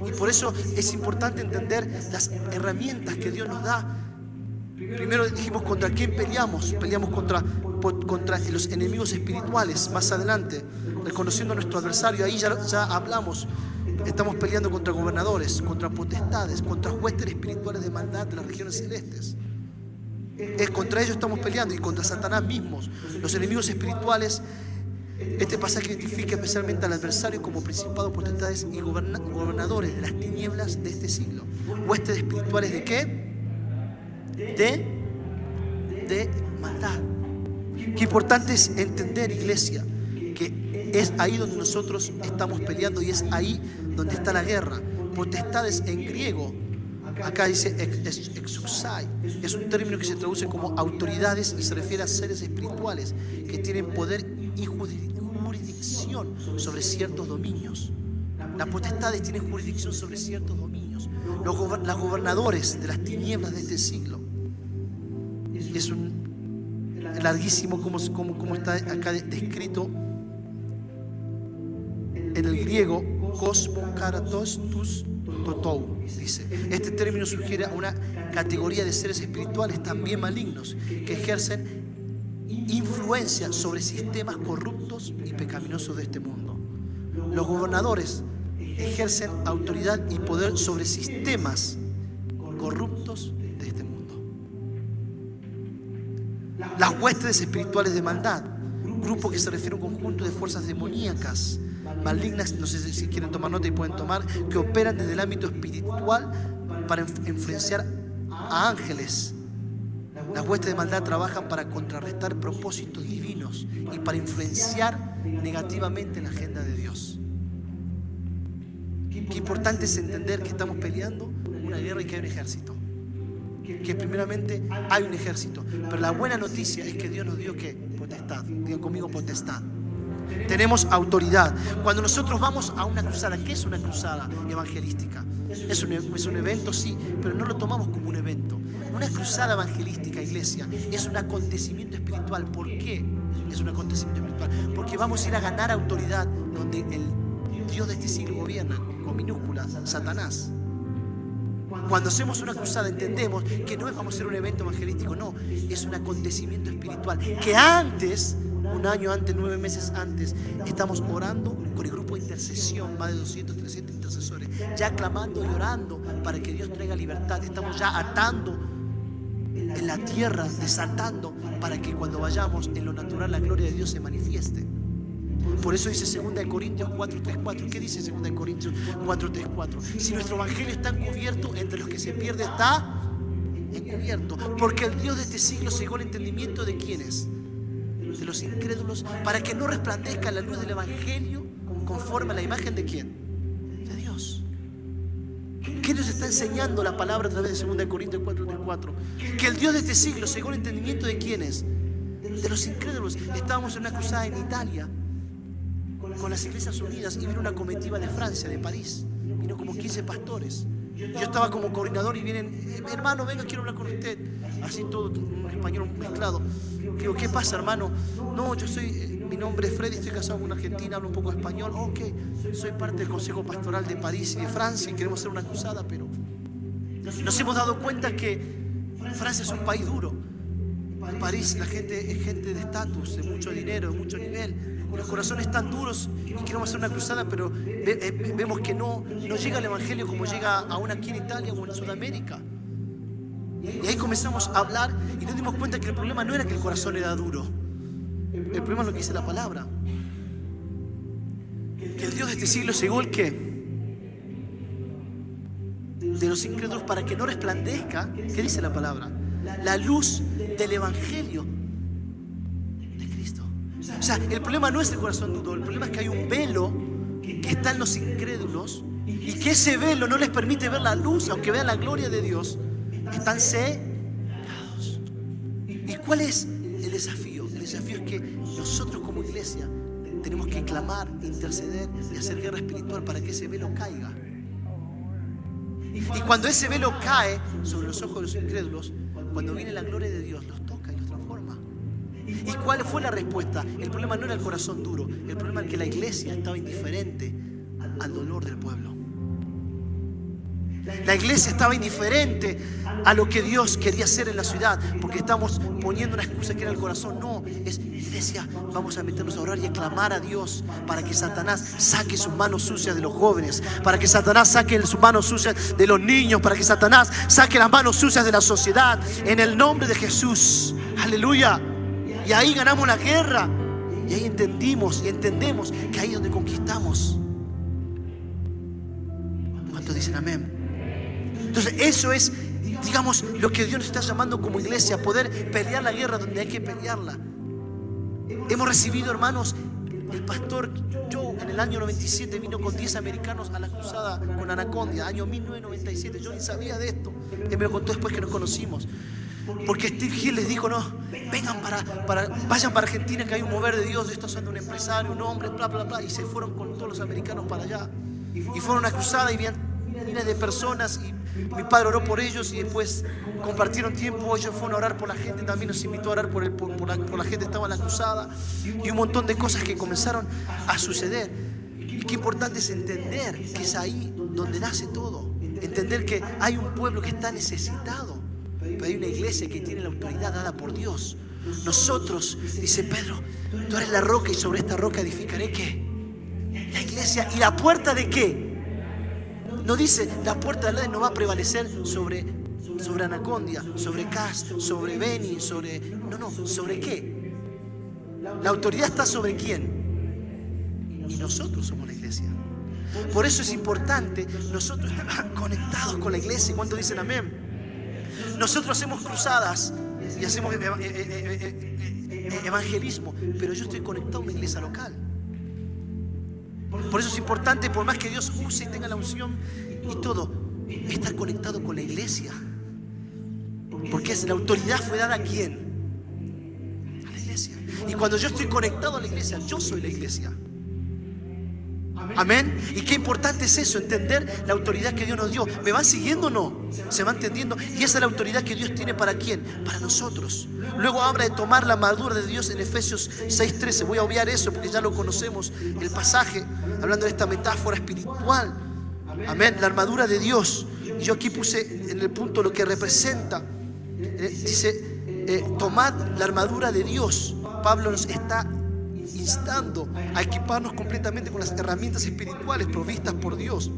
Y por eso es importante entender las herramientas que Dios nos da. Primero dijimos contra quién peleamos. Peleamos contra los enemigos espirituales. Más adelante, reconociendo a nuestro adversario, ahí ya hablamos. Estamos peleando contra gobernadores, contra potestades, contra huestes espirituales de maldad de las regiones celestes. Contra ellos estamos peleando, y contra Satanás mismos. Los enemigos espirituales. Este pasaje identifica especialmente al adversario como principados, potestades y gobernadores de las tinieblas de este siglo. Huestes espirituales ¿de qué? De maldad. Qué importante es entender, iglesia, que es ahí donde nosotros estamos peleando y es ahí donde está la guerra. Potestades en griego, acá dice exouxai, es un término que se traduce como autoridades y se refiere a seres espirituales que tienen poder y jurisdicción sobre ciertos dominios. Las potestades tienen jurisdicción sobre ciertos dominios. Los gobernadores de las tinieblas de este siglo. Es un larguísimo como está acá descrito en el griego: cosmo karatos tus totou. Dice, este término sugiere a una categoría de seres espirituales también malignos que ejercen influencia sobre sistemas corruptos y pecaminosos de este mundo. Los gobernadores ejercen autoridad y poder sobre sistemas corruptos de este mundo. Las huestes espirituales de maldad, grupo que se refiere a un conjunto de fuerzas demoníacas, malignas, no sé si quieren tomar nota y pueden tomar, que operan desde el ámbito espiritual para influenciar a ángeles. Las huestes de maldad trabajan para contrarrestar propósitos divinos y para influenciar negativamente en la agenda de Dios. Qué importante es entender que estamos peleando una guerra y que hay un ejército. Que primeramente hay un ejército. Pero la buena noticia es que Dios nos dio ¿qué? Potestad. Digan conmigo: potestad. Tenemos autoridad. Cuando nosotros vamos a una cruzada, ¿qué es una cruzada evangelística? Es un evento, sí, pero no lo tomamos como un evento. Una cruzada evangelística, iglesia, es un acontecimiento espiritual. ¿Por qué es un acontecimiento espiritual? Porque vamos a ir a ganar autoridad donde el Dios de este siglo gobierna, con minúsculas, Satanás. Cuando hacemos una cruzada entendemos que no vamos a hacer un evento evangelístico, no, es un acontecimiento espiritual. Que antes, un año antes, 9 meses antes, estamos orando con el grupo de intercesión, más de 200, 300 intercesores, ya clamando y orando para que Dios traiga libertad. Estamos ya atando en la tierra, desatando para que cuando vayamos en lo natural la gloria de Dios se manifieste. Por eso dice 2 Corintios 4:3-4. ¿Qué dice 2 Corintios 4:3-4? Si nuestro evangelio está encubierto, entre los que se pierde está encubierto. Porque el Dios de este siglo cegó el entendimiento de ¿quiénes? De los incrédulos, para que no resplandezca la luz del evangelio conforme a la imagen de ¿quién? De Dios. ¿Qué nos está enseñando la palabra a través de 2 Corintios 4:3-4? Que el Dios de este siglo cegó el entendimiento de ¿quiénes? De los incrédulos. Estábamos en una cruzada en Italia con las Iglesias Unidas y vino una comitiva de Francia, de París. Vino como 15 pastores. Yo estaba como coordinador y vienen: hermano, venga, quiero hablar con usted. Así todo, un español mezclado. Digo: ¿qué pasa, hermano? No, mi nombre es Freddy, estoy casado con una argentina, hablo un poco español. Ok, soy parte del Consejo Pastoral de París y de Francia y queremos hacer una cruzada, pero nos hemos dado cuenta que Francia es un país duro. En París la gente es gente de estatus, de mucho dinero, de mucho nivel. Los corazones están duros y queremos hacer una cruzada, pero vemos que no llega el evangelio como llega aún aquí en Italia o en Sudamérica. Y ahí comenzamos a hablar y nos dimos cuenta que el problema no era que el corazón era duro. El problema es lo que dice la palabra. Que el Dios de este siglo cegó el qué de los incrédulos para que no resplandezca, ¿qué dice la palabra? La luz del evangelio de Cristo. O sea, el problema no es el corazón duro, el problema es que hay un velo que está en los incrédulos y que ese velo no les permite ver la luz, aunque vean la gloria de Dios. Están cegados. ¿Y cuál es el desafío? El desafío es que nosotros como iglesia tenemos que clamar, interceder y hacer guerra espiritual para que ese velo caiga. Y cuando ese velo cae sobre los ojos de los incrédulos, cuando viene la gloria de Dios, los toca y los transforma. ¿Y cuál fue la respuesta? El problema no era el corazón duro, el problema era que la iglesia estaba indiferente al dolor del pueblo. La iglesia estaba indiferente a lo que Dios quería hacer en la ciudad, porque estamos poniendo una excusa que era el corazón. No, es iglesia, vamos a meternos a orar y a clamar a Dios para que Satanás saque sus manos sucias de los jóvenes, para que Satanás saque sus manos sucias de los niños, para que Satanás saque las manos sucias de la sociedad, en el nombre de Jesús. Aleluya. Y ahí ganamos la guerra, y ahí entendimos y entendemos que ahí es donde conquistamos. ¿Cuántos dicen amén? Entonces eso es, digamos, lo que Dios nos está llamando como iglesia, poder pelear la guerra donde hay que pelearla. Hemos recibido, hermanos, el pastor Joe en el año 97 vino con 10 americanos a la cruzada con Anacondia, año 1997. Yo ni sabía de esto, él me lo contó después que nos conocimos. Porque Steve Hill les dijo, no, vengan vayan para Argentina, que hay un mover de Dios, esto son de un empresario, un hombre, bla, bla, bla. Y se fueron con todos los americanos para allá. Y fueron a una cruzada y miles de personas, y mi padre oró por ellos y después compartieron tiempo. Ellos fueron a orar por la gente, también nos invitó a orar por la gente que estaba en la cruzada, y un montón de cosas que comenzaron a suceder. Y qué importante es entender que es ahí donde nace todo, entender que hay un pueblo que está necesitado, pero hay una iglesia que tiene la autoridad dada por Dios. Nosotros, dice Pedro, tú eres la roca y sobre esta roca edificaré ¿qué? La iglesia. ¿Y la puerta de qué? No dice, la puerta de la ley no va a prevalecer sobre Anacondia, sobre Cas, sobre Beni, sobre... No, ¿sobre qué? La autoridad está sobre quién. Y nosotros somos la iglesia. Por eso es importante nosotros estar conectados con la iglesia. ¿Cuántos dicen amén? Nosotros hacemos cruzadas y hacemos evangelismo, pero yo estoy conectado a una iglesia local. Por eso es importante, por más que Dios use y tenga la unción y todo, estar conectado con la iglesia. Porque la autoridad fue dada ¿a quién? A la iglesia. Y cuando yo estoy conectado a la iglesia, yo soy la iglesia. Amén. Y qué importante es eso, entender la autoridad que Dios nos dio. ¿Me van siguiendo o no? ¿Se va entendiendo? Y esa es la autoridad que Dios tiene ¿para quién? Para nosotros. Luego habla de tomar la armadura de Dios en Efesios 6:13. Voy a obviar eso porque ya lo conocemos, el pasaje, hablando de esta metáfora espiritual. Amén. La armadura de Dios. Yo aquí puse en el punto lo que representa. Dice, tomad la armadura de Dios. Pablo nos está instando a equiparnos completamente con las herramientas espirituales provistas por Dios.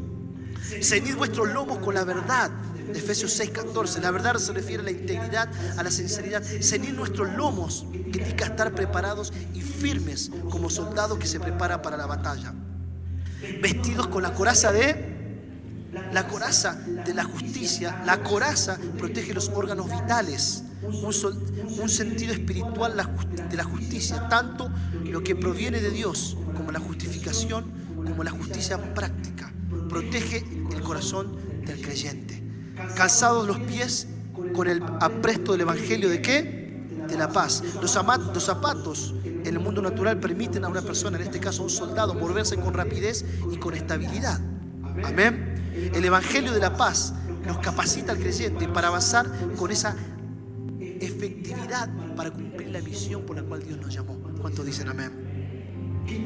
Ceñid vuestros lomos con la verdad. Efesios 6:14. La verdad se refiere a la integridad, a la sinceridad. Ceñid nuestros lomos, que indica estar preparados y firmes como soldados que se preparan para la batalla. Vestidos con la coraza de la justicia. La coraza protege los órganos vitales. Un sentido espiritual de la justicia, tanto lo que proviene de Dios como la justificación, como la justicia práctica. Protege el corazón del creyente. Calzados los pies con el apresto del evangelio ¿de qué? De la paz. Los zapatos en el mundo natural permiten a una persona, en este caso a un soldado, moverse con rapidez y con estabilidad. Amén. El evangelio de la paz nos capacita al creyente para avanzar con esa efectividad para cumplir la misión por la cual Dios nos llamó. ¿Cuántos dicen amén?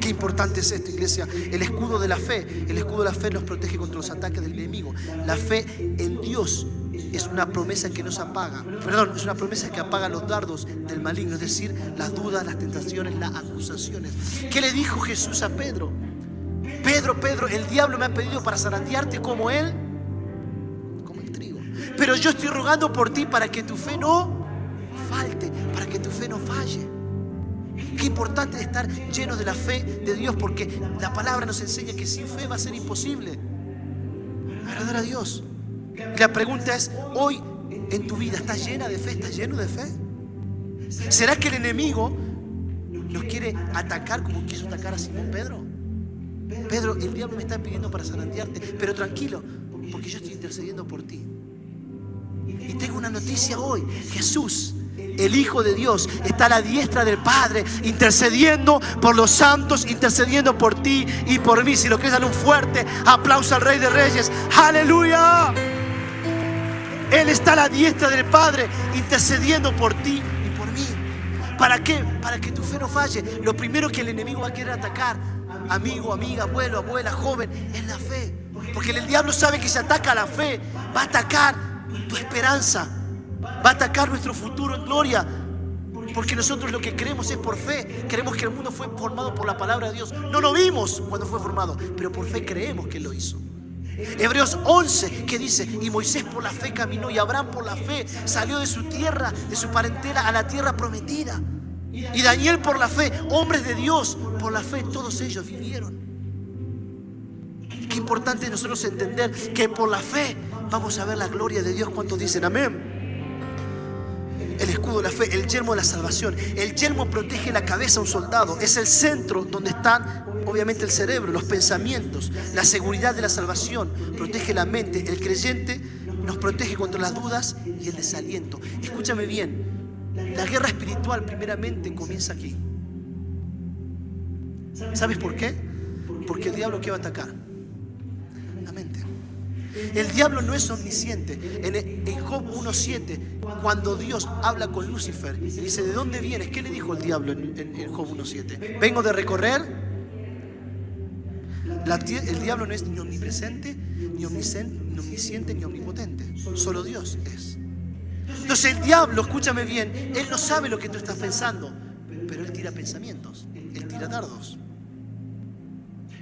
Qué importante es esto, iglesia. El escudo de la fe. El escudo de la fe nos protege contra los ataques del enemigo. La fe en Dios es una promesa que nos apaga. Es una promesa que apaga los dardos del maligno, es decir, las dudas, las tentaciones, las acusaciones. ¿Qué le dijo Jesús a Pedro? Pedro, el diablo me ha pedido para zarandearte como el trigo. Pero yo estoy rogando por ti para que tu fe no falte, para que tu fe no falle. Qué importante es estar llenos de la fe de Dios, porque la palabra nos enseña que sin fe va a ser imposible agradar a Dios. Y la pregunta es, hoy en tu vida, ¿estás llena de fe? ¿Estás lleno de fe? ¿Será que el enemigo nos quiere atacar como quiso atacar a Simón Pedro? Pedro, el diablo me está pidiendo para zarandearte, pero tranquilo, porque yo estoy intercediendo por ti. Y tengo una noticia hoy: Jesús, el Hijo de Dios, está a la diestra del Padre, intercediendo por los santos, intercediendo por ti y por mí. Si lo quieres, darle un fuerte aplauso al Rey de Reyes. ¡Aleluya! Él está a la diestra del Padre, intercediendo por ti y por mí. ¿Para qué? Para que tu fe no falle. Lo primero que el enemigo va a querer atacar, amigo, amiga, abuelo, abuela, joven, es la fe. Porque el diablo sabe que si ataca la fe, va a atacar tu esperanza, va a atacar nuestro futuro en gloria. Porque nosotros lo que creemos es por fe. Creemos que el mundo fue formado por la palabra de Dios. No lo vimos cuando fue formado, pero por fe creemos que Él lo hizo. Hebreos 11, que dice: y Moisés por la fe caminó, y Abraham por la fe salió de su tierra, de su parentela, a la tierra prometida. Y Daniel por la fe, hombres de Dios, por la fe todos ellos vivieron. Qué importante es nosotros entender que por la fe vamos a ver la gloria de Dios. ¿Cuántos dicen amén? El escudo de la fe, el yelmo de la salvación. El yelmo protege la cabeza a un soldado. Es el centro donde están, obviamente, el cerebro, los pensamientos, la seguridad de la salvación. Protege la mente. El creyente nos protege contra las dudas y el desaliento. Escúchame bien. La guerra espiritual primeramente comienza aquí. ¿Sabes por qué? Porque el diablo, ¿qué va a atacar? La mente. El diablo no es omnisciente. En Job 1:7, cuando Dios habla con Lucifer y dice: ¿de dónde vienes? ¿Qué le dijo el diablo en Job 1:7? Vengo de recorrer. El diablo no es ni omnipresente, ni omnisciente, ni omnipotente. Solo Dios es. Entonces el diablo, escúchame bien, él no sabe lo que tú estás pensando, pero él tira pensamientos, él tira dardos.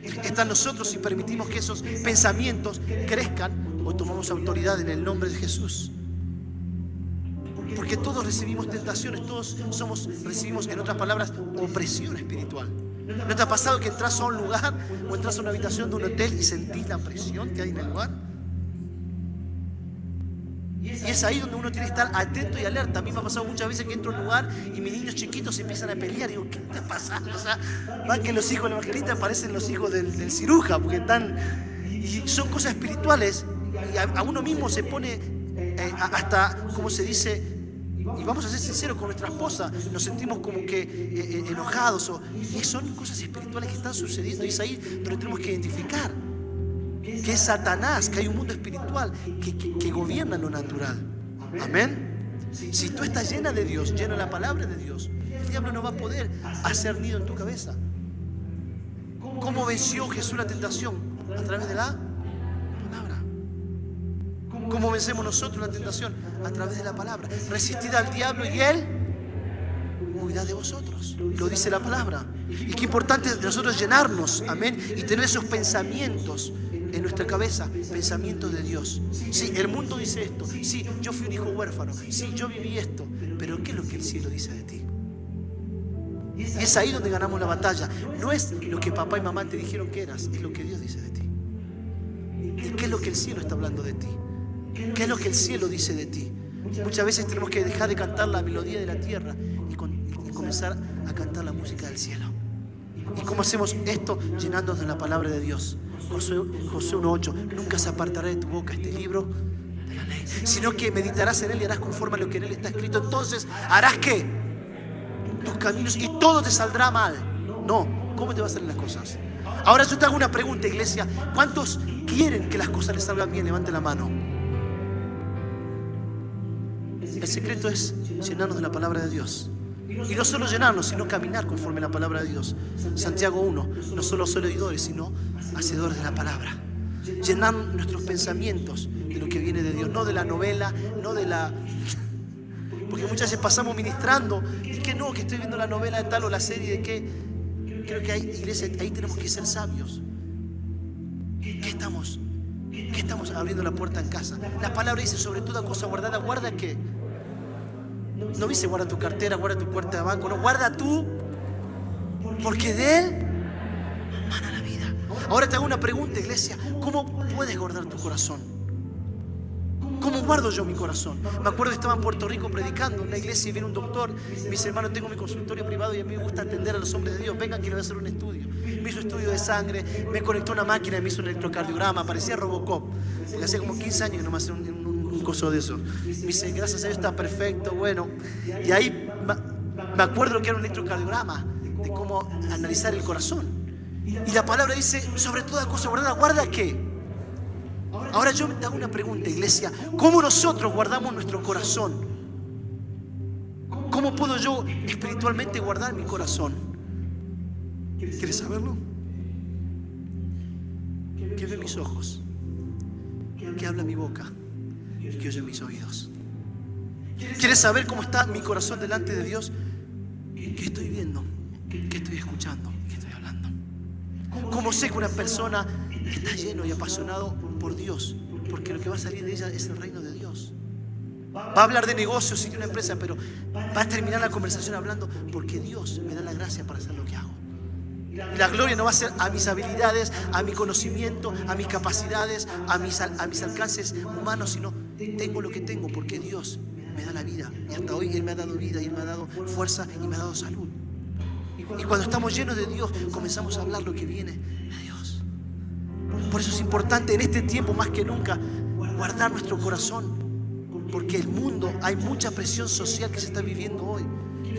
Está en nosotros si permitimos que esos pensamientos crezcan o tomamos autoridad en el nombre de Jesús. Porque todos recibimos tentaciones, todos recibimos, en otras palabras, opresión espiritual. ¿No te ha pasado que entras a un lugar o entras a una habitación de un hotel y sentís la presión que hay en el lugar? Y es ahí donde uno tiene que estar atento y alerta. A mí me ha pasado muchas veces que entro a un lugar y mis niños chiquitos empiezan a pelear. Y digo, ¿qué está pasando? O sea, más que los hijos del evangelista parecen los hijos del ciruja, porque están... Y son cosas espirituales. Y a uno mismo se pone hasta, ¿cómo se dice? Y vamos a ser sinceros con nuestra esposa, nos sentimos como que enojados. Y son cosas espirituales que están sucediendo. Y es ahí donde tenemos que identificar que es Satanás, que hay un mundo espiritual que gobierna lo natural. Amén. Si tú estás llena de Dios, llena de la palabra de Dios, el diablo no va a poder hacer nido en tu cabeza. ¿Cómo venció Jesús la tentación? A través de la palabra. ¿Cómo vencemos nosotros la tentación? A través de la palabra. Resistid al diablo y él huirá de vosotros. Lo dice la palabra. Y qué importante es nosotros llenarnos, amén, y tener esos pensamientos en nuestra cabeza, pensamientos de Dios. Sí, el mundo dice esto. Sí, yo fui un hijo huérfano. Sí, yo viví esto. Pero ¿qué es lo que el cielo dice de ti? Y es ahí donde ganamos la batalla. No es lo que papá y mamá te dijeron que eras, es lo que Dios dice de ti. ¿Y qué es lo que el cielo está hablando de ti? ¿Qué es lo que el cielo dice de ti? Muchas veces tenemos que dejar de cantar la melodía de la tierra y comenzar a cantar la música del cielo. ¿Y cómo hacemos esto? Llenándonos de la palabra de Dios. Josué 1:8, nunca se apartará de tu boca este libro de la ley, sino que meditarás en él y harás conforme a lo que en él está escrito. Entonces harás ¿qué? Tus caminos y todo te saldrá mal. No, ¿cómo te van a salir las cosas? Ahora yo te hago una pregunta, iglesia. ¿Cuántos quieren que las cosas les salgan bien? Levanten la mano. El secreto es llenarnos de la palabra de Dios. Y no solo llenarnos, sino caminar conforme a la palabra de Dios. Santiago 1, no solo oidores, sino hacedores de la palabra. Llenar nuestros pensamientos de lo que viene de Dios, no de la novela, no de la... Porque muchas veces pasamos ministrando y que no, que estoy viendo la novela de tal o la serie de qué. Creo que hay iglesia, ahí tenemos que ser sabios. ¿Qué estamos ¿Qué estamos abriendo la puerta en casa? La palabra dice, sobre toda cosa guardada, ¿guarda qué? No dice guarda tu cartera, guarda tu cuenta de banco, no, guarda tú, porque de él mana la vida. Ahora te hago una pregunta, iglesia, ¿cómo puedes guardar tu corazón? ¿Cómo guardo yo mi corazón? Me acuerdo que estaba en Puerto Rico predicando en una iglesia y viene un doctor. Me dice, hermano, tengo mi consultorio privado y a mí me gusta atender a los hombres de Dios. Vengan que le voy a hacer un estudio. Me hizo estudio de sangre, me conectó una máquina y me hizo un electrocardiograma. Parecía Robocop, porque hacía como 15 años que no me hacía un coso de eso. Me dice, gracias a Dios está perfecto, bueno. Y ahí me acuerdo lo que era un electrocardiograma, de cómo analizar el corazón. Y la palabra dice, sobre toda cosa guardada, ¿guarda qué? Ahora yo te hago una pregunta, iglesia. ¿Cómo nosotros guardamos nuestro corazón? ¿Cómo puedo yo espiritualmente guardar mi corazón? ¿Quieres saberlo? ¿Qué ven mis ojos? ¿Qué habla mi boca? ¿Y qué oyen mis oídos? ¿Quieres saber cómo está mi corazón delante de Dios? ¿Qué estoy viendo? ¿Qué estoy escuchando? ¿Qué estoy hablando? ¿Cómo sé que una persona está lleno y apasionado por Dios? Porque lo que va a salir de ella es el reino de Dios. Va a hablar de negocios y de una empresa, pero va a terminar la conversación hablando porque Dios me da la gracia para hacer lo que hago. Y la gloria no va a ser a mis habilidades, a mi conocimiento, a mis capacidades, a mis alcances humanos, sino tengo lo que tengo porque Dios me da la vida. Y hasta hoy Él me ha dado vida y Él me ha dado fuerza y me ha dado salud. Y cuando estamos llenos de Dios, comenzamos a hablar lo que viene de Dios. Por eso es importante en este tiempo más que nunca guardar nuestro corazón, porque el mundo, hay mucha presión social que se está viviendo hoy.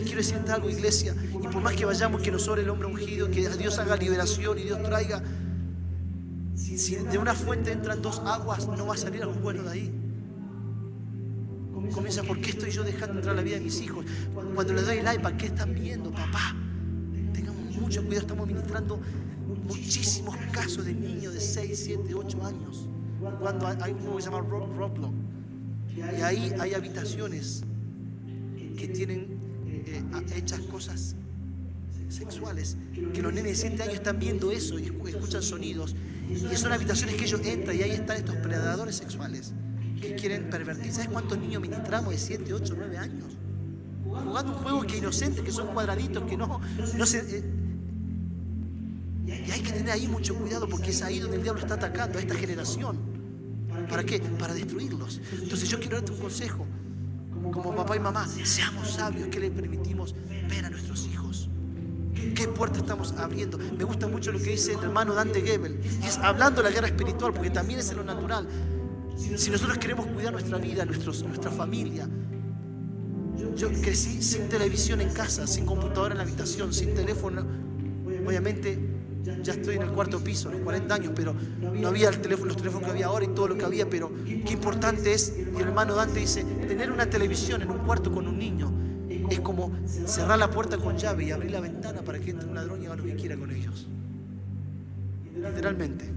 Quiero decirte algo, iglesia, y por más que vayamos, que nos ore el hombre ungido, que Dios haga liberación y Dios traiga, si de una fuente entran dos aguas, no va a salir algo bueno de ahí. Comienza, ¿por qué estoy yo dejando entrar la vida de mis hijos? Cuando les doy el iPad, ¿qué están viendo, papá? Tengamos mucho cuidado, estamos ministrando muchísimos casos de niños de 6, 7, 8 años. Cuando hay un juego que se llama Roblox, y ahí hay habitaciones que tienen hechas cosas sexuales, que los nenes de 7 años están viendo eso y escuchan sonidos, y son habitaciones que ellos entran y ahí están estos predadores sexuales que quieren pervertir. ¿Sabes cuántos niños ministramos de 7, 8, 9 años? Jugando un juego que inocente, que son cuadraditos, que no se... y hay que tener ahí mucho cuidado, porque es ahí donde el diablo está atacando a esta generación. ¿Para qué? Para destruirlos. Entonces yo quiero darte un consejo. Como papá y mamá, seamos sabios. ¿Qué le permitimos ver a nuestros hijos? ¿Qué puerta estamos abriendo? Me gusta mucho lo que dice el hermano Dante Gebel. Y es hablando de la guerra espiritual, porque también es en lo natural. Si nosotros queremos cuidar nuestra vida, nuestra familia. Yo crecí sin televisión en casa, sin computadora en la habitación, sin teléfono. Obviamente ya estoy en el 4º piso, a los 40 años, pero no había los teléfonos que había ahora y todo lo que había. Pero qué importante es, y el hermano Dante dice, tener una televisión en un cuarto con un niño es como cerrar la puerta con llave y abrir la ventana para que entre un ladrón y haga lo que quiera con ellos. Literalmente.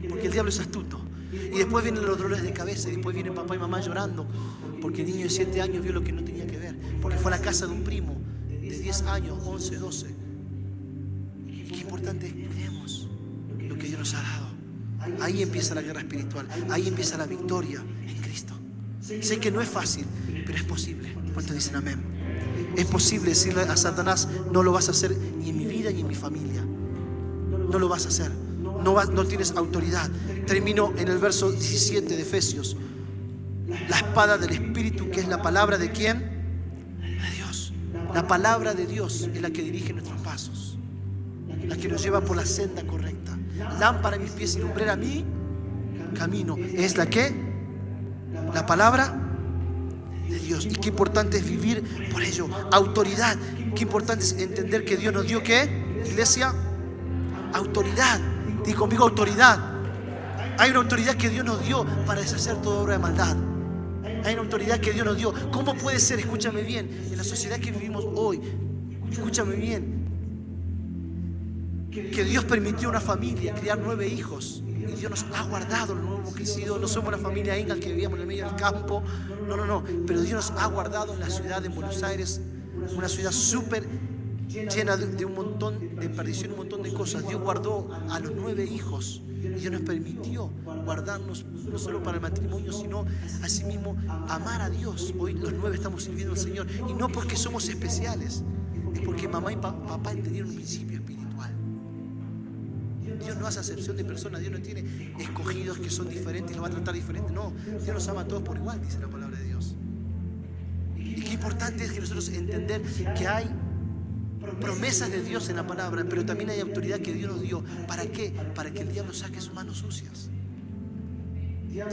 Porque el diablo es astuto. Y después vienen los dolores de cabeza, y después vienen papá y mamá llorando porque el niño de 7 años vio lo que no tenía que ver, porque fue a la casa de un primo de 10 años, 11, 12. Qué importante es que cuidemos lo que Dios nos ha dado. Ahí empieza la guerra espiritual, ahí empieza la victoria en Cristo. Sé que no es fácil, pero es posible. ¿Cuántos dicen amén? Es posible decirle a Satanás, no lo vas a hacer ni en mi vida ni en mi familia. No lo vas a hacer. No tienes autoridad. Termino en el verso 17 de Efesios. La espada del Espíritu, que es la palabra de ¿quién? De Dios. La palabra de Dios es la que dirige nuestros pasos, la que nos lleva por la senda correcta. Lámpara a mis pies y lumbrera a mi camino. ¿Es la qué? La palabra de Dios. Y qué importante es vivir por ello. Autoridad. Qué importante es entender que Dios nos dio ¿qué? Iglesia, autoridad. Di conmigo, autoridad. Hay una autoridad que Dios nos dio para deshacer toda obra de maldad. Hay una autoridad que Dios nos dio. ¿Cómo puede ser? Escúchame bien. En la sociedad que vivimos hoy, escúchame bien, que Dios permitió a una familia criar 9 hijos. Y Dios nos ha guardado, no hemos crecido. No somos una familia Ingal que vivíamos en el medio del campo. No. Pero Dios nos ha guardado en la ciudad de Buenos Aires, una ciudad súper llena de un montón de perdición, un montón de cosas. Dios guardó a los 9 hijos Y Dios nos permitió guardarnos no solo para el matrimonio, sino asimismo amar a Dios. Hoy los 9 estamos sirviendo al Señor. Y no porque somos especiales, es porque mamá y papá entendieron un principio espiritual. Dios no hace acepción de personas. Dios no tiene escogidos que son diferentes y los va a tratar diferente. No, Dios nos ama a todos por igual, dice la palabra de Dios. Y qué importante es que nosotros entender que hay promesas de Dios en la palabra, pero también hay autoridad que Dios nos dio. ¿Para qué? Para que el diablo saque sus manos sucias.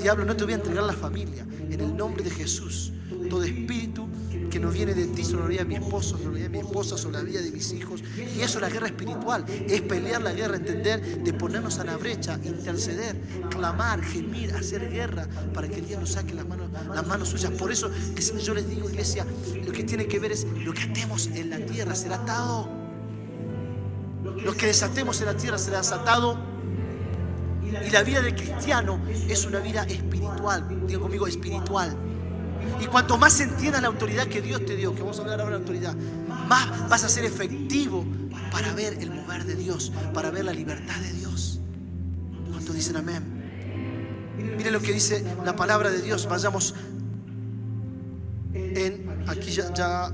Diablo, no te voy a entregar la familia. En el nombre de Jesús, todo espíritu que no viene de ti sobre la vida de mi esposo, sobre la vida de mi esposa, sobre la vida de mis hijos. Y eso es la guerra espiritual, es pelear la guerra, entender, de ponernos a la brecha, interceder, clamar, gemir, hacer guerra para que el diablo saque las manos suyas. Por eso yo les digo, iglesia, lo que tiene que ver es lo que atemos en la tierra será atado. Lo que desatemos en la tierra será desatado. Y la vida del cristiano es una vida espiritual. Digo conmigo, espiritual. Y cuanto más entiendas la autoridad que Dios te dio, que vamos a hablar ahora de la autoridad, más vas a ser efectivo para ver el mover de Dios, para ver la libertad de Dios. ¿Cuántos dicen amén? Miren lo que dice la palabra de Dios. Vayamos aquí ya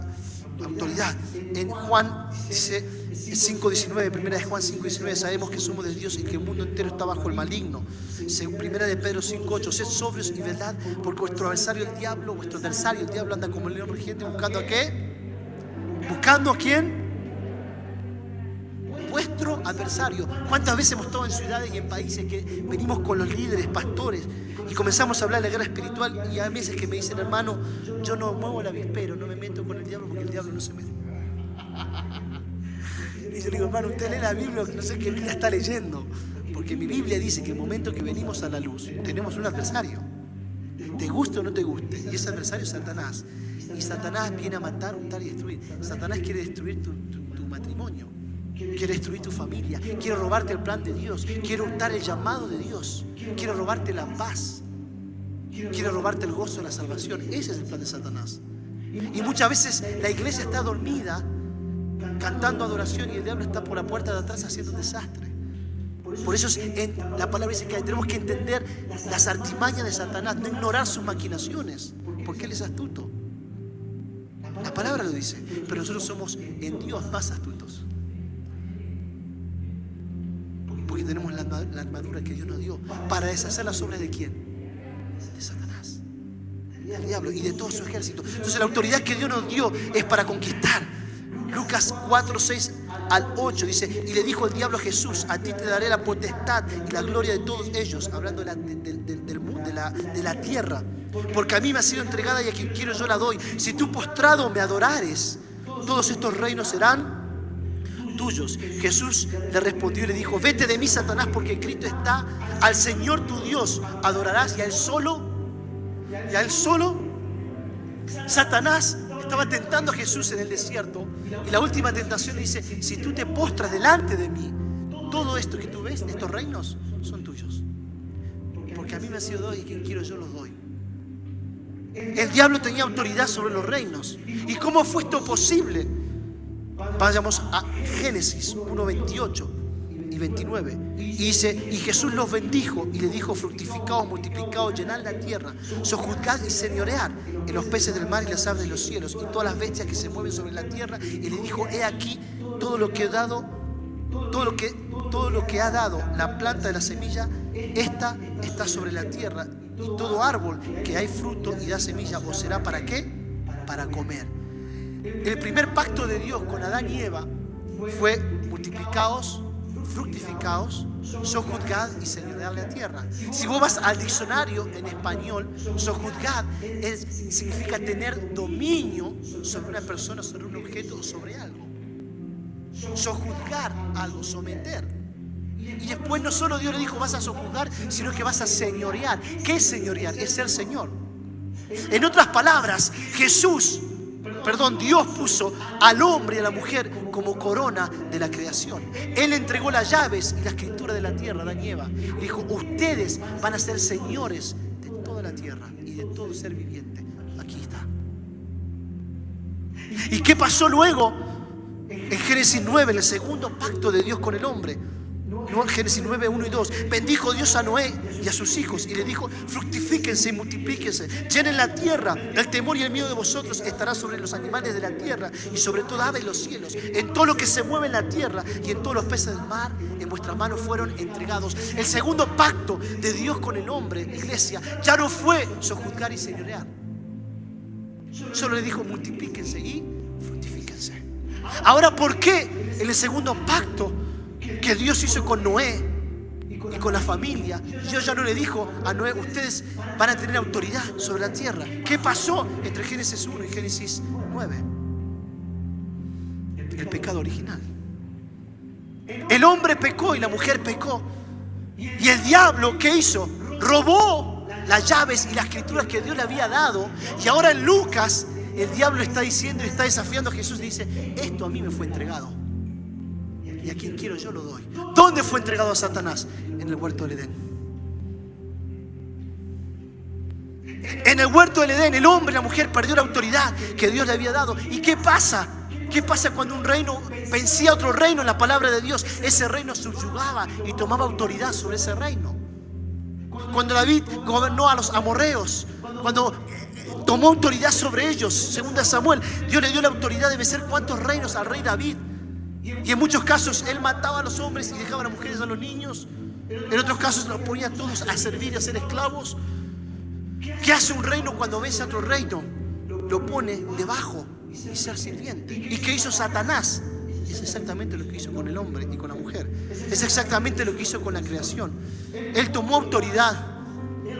autoridad. En Juan dice 5:19, primera de Juan 5:19, sabemos que somos de Dios y que el mundo entero está bajo el maligno. Primera de Pedro 5:8, sed sobrios y velad, porque vuestro adversario el diablo anda como el león rugiente, buscando ¿a qué? ¿Buscando a quién? Vuestro adversario. ¿Cuántas veces hemos estado en ciudades y en países que venimos con los líderes, pastores, y comenzamos a hablar de la guerra espiritual, y hay veces que me dicen, hermano, yo no muevo el avispero, no me meto con el diablo porque el diablo no se mete? Y yo le digo, hermano, usted lee la Biblia, no sé qué Biblia está leyendo, porque mi Biblia dice que en el momento que venimos a la luz tenemos un adversario, te guste o no te guste, y ese adversario es Satanás. Y Satanás viene a matar, hurtar y destruir. Satanás quiere destruir tu matrimonio, quiere destruir tu familia, quiere robarte el plan de Dios, quiere hurtar el llamado de Dios, quiere robarte la paz, quiere robarte el gozo de la salvación. Ese es el plan de Satanás. Y muchas veces la iglesia está dormida cantando adoración y el diablo está por la puerta de atrás haciendo un desastre. Por eso la palabra dice que tenemos que entender las artimañas de Satanás, no ignorar sus maquinaciones, porque él es astuto. La palabra lo dice, pero nosotros somos en Dios más astutos, porque tenemos la armadura que Dios nos dio para deshacer las obras de ¿quién? De Satanás, del diablo y de todo su ejército. Entonces la autoridad que Dios nos dio es para conquistar. Lucas 4:6-8 dice, y le dijo el diablo a Jesús, a ti te daré la potestad y la gloria de todos ellos, hablando del mundo, de la tierra, porque a mí me ha sido entregada y a quien quiero yo la doy. Si tú postrado me adorares, todos estos reinos serán tuyos. Jesús le respondió y le dijo, vete de mí, Satanás, porque escrito está, al Señor tu Dios adorarás y a Él solo. Satanás estaba tentando a Jesús en el desierto, y la última tentación le dice, si tú te postras delante de mí, todo esto que tú ves, estos reinos son tuyos, porque a mí me ha sido dado y quien quiero yo los doy. El diablo tenía autoridad sobre los reinos. ¿Y cómo fue esto posible? Vayamos a Génesis 1:28 y 29. Y dice, y Jesús los bendijo y le dijo, fructificaos, multiplicaos, llenad la tierra, sojuzgad y señoread en los peces del mar y las aves de los cielos y todas las bestias que se mueven sobre la tierra. Y le dijo, he aquí todo lo que ha dado la planta de la semilla, esta está sobre la tierra, y todo árbol que hay fruto y da semilla, ¿os será para qué? Para comer. El primer pacto de Dios con Adán y Eva fue multiplicaos, fructificaos, sojuzgad y señoread la tierra. Si vos vas al diccionario en español, sojuzgad significa tener dominio sobre una persona, sobre un objeto o sobre algo. Sojuzgar algo, someter. Y después no solo Dios le dijo vas a sojuzgar, sino que vas a señorear. ¿Qué es señorear? Es ser Señor. En otras palabras, Dios puso al hombre y a la mujer como corona de la creación. Él entregó las llaves y la escritura de la tierra a Adán y Eva. Y dijo, ustedes van a ser señores de toda la tierra y de todo ser viviente. Aquí está. ¿Y qué pasó luego? En Génesis 9, en el segundo pacto de Dios con el hombre. Génesis 9, 1 y 2. Bendijo Dios a Noé y a sus hijos y le dijo: fructifíquense y multiplíquense, llenen la tierra. El temor y el miedo de vosotros estará sobre los animales de la tierra y sobre toda ave de los cielos, en todo lo que se mueve en la tierra y en todos los peces del mar. En vuestras manos fueron entregados. El segundo pacto de Dios con el hombre, iglesia, ya no fue sojuzgar y señorear. Solo le dijo: multiplíquense y fructifíquense. Ahora, ¿por qué en el segundo pacto que Dios hizo con Noé y con la familia, Dios ya no le dijo a Noé: ustedes van a tener autoridad sobre la tierra? ¿Qué pasó entre Génesis 1 y Génesis 9? El pecado original. El hombre pecó y la mujer pecó. Y el diablo, ¿qué hizo? Robó las llaves y las escrituras que Dios le había dado. Y ahora en Lucas, el diablo está diciendo y está desafiando a Jesús y dice: esto a mí me fue entregado, y a quien quiero yo lo doy. ¿Dónde fue entregado a Satanás? En el huerto del Edén. En el huerto del Edén, el hombre y la mujer perdió la autoridad que Dios le había dado. ¿Y qué pasa? ¿Qué pasa cuando un reino vencía a otro reino en la palabra de Dios? Ese reino subyugaba y tomaba autoridad sobre ese reino. Cuando David gobernó a los amorreos, cuando tomó autoridad sobre ellos, según Samuel, Dios le dio la autoridad de vencer cuántos reinos al rey David. Y en muchos casos él mataba a los hombres y dejaba a las mujeres y a los niños. En otros casos los ponía a todos a servir y a ser esclavos. ¿Qué hace un reino cuando vence a otro reino? Lo pone debajo y ser sirviente. ¿Y qué hizo Satanás? Es exactamente lo que hizo con el hombre y con la mujer. Es exactamente lo que hizo con la creación. Él tomó autoridad.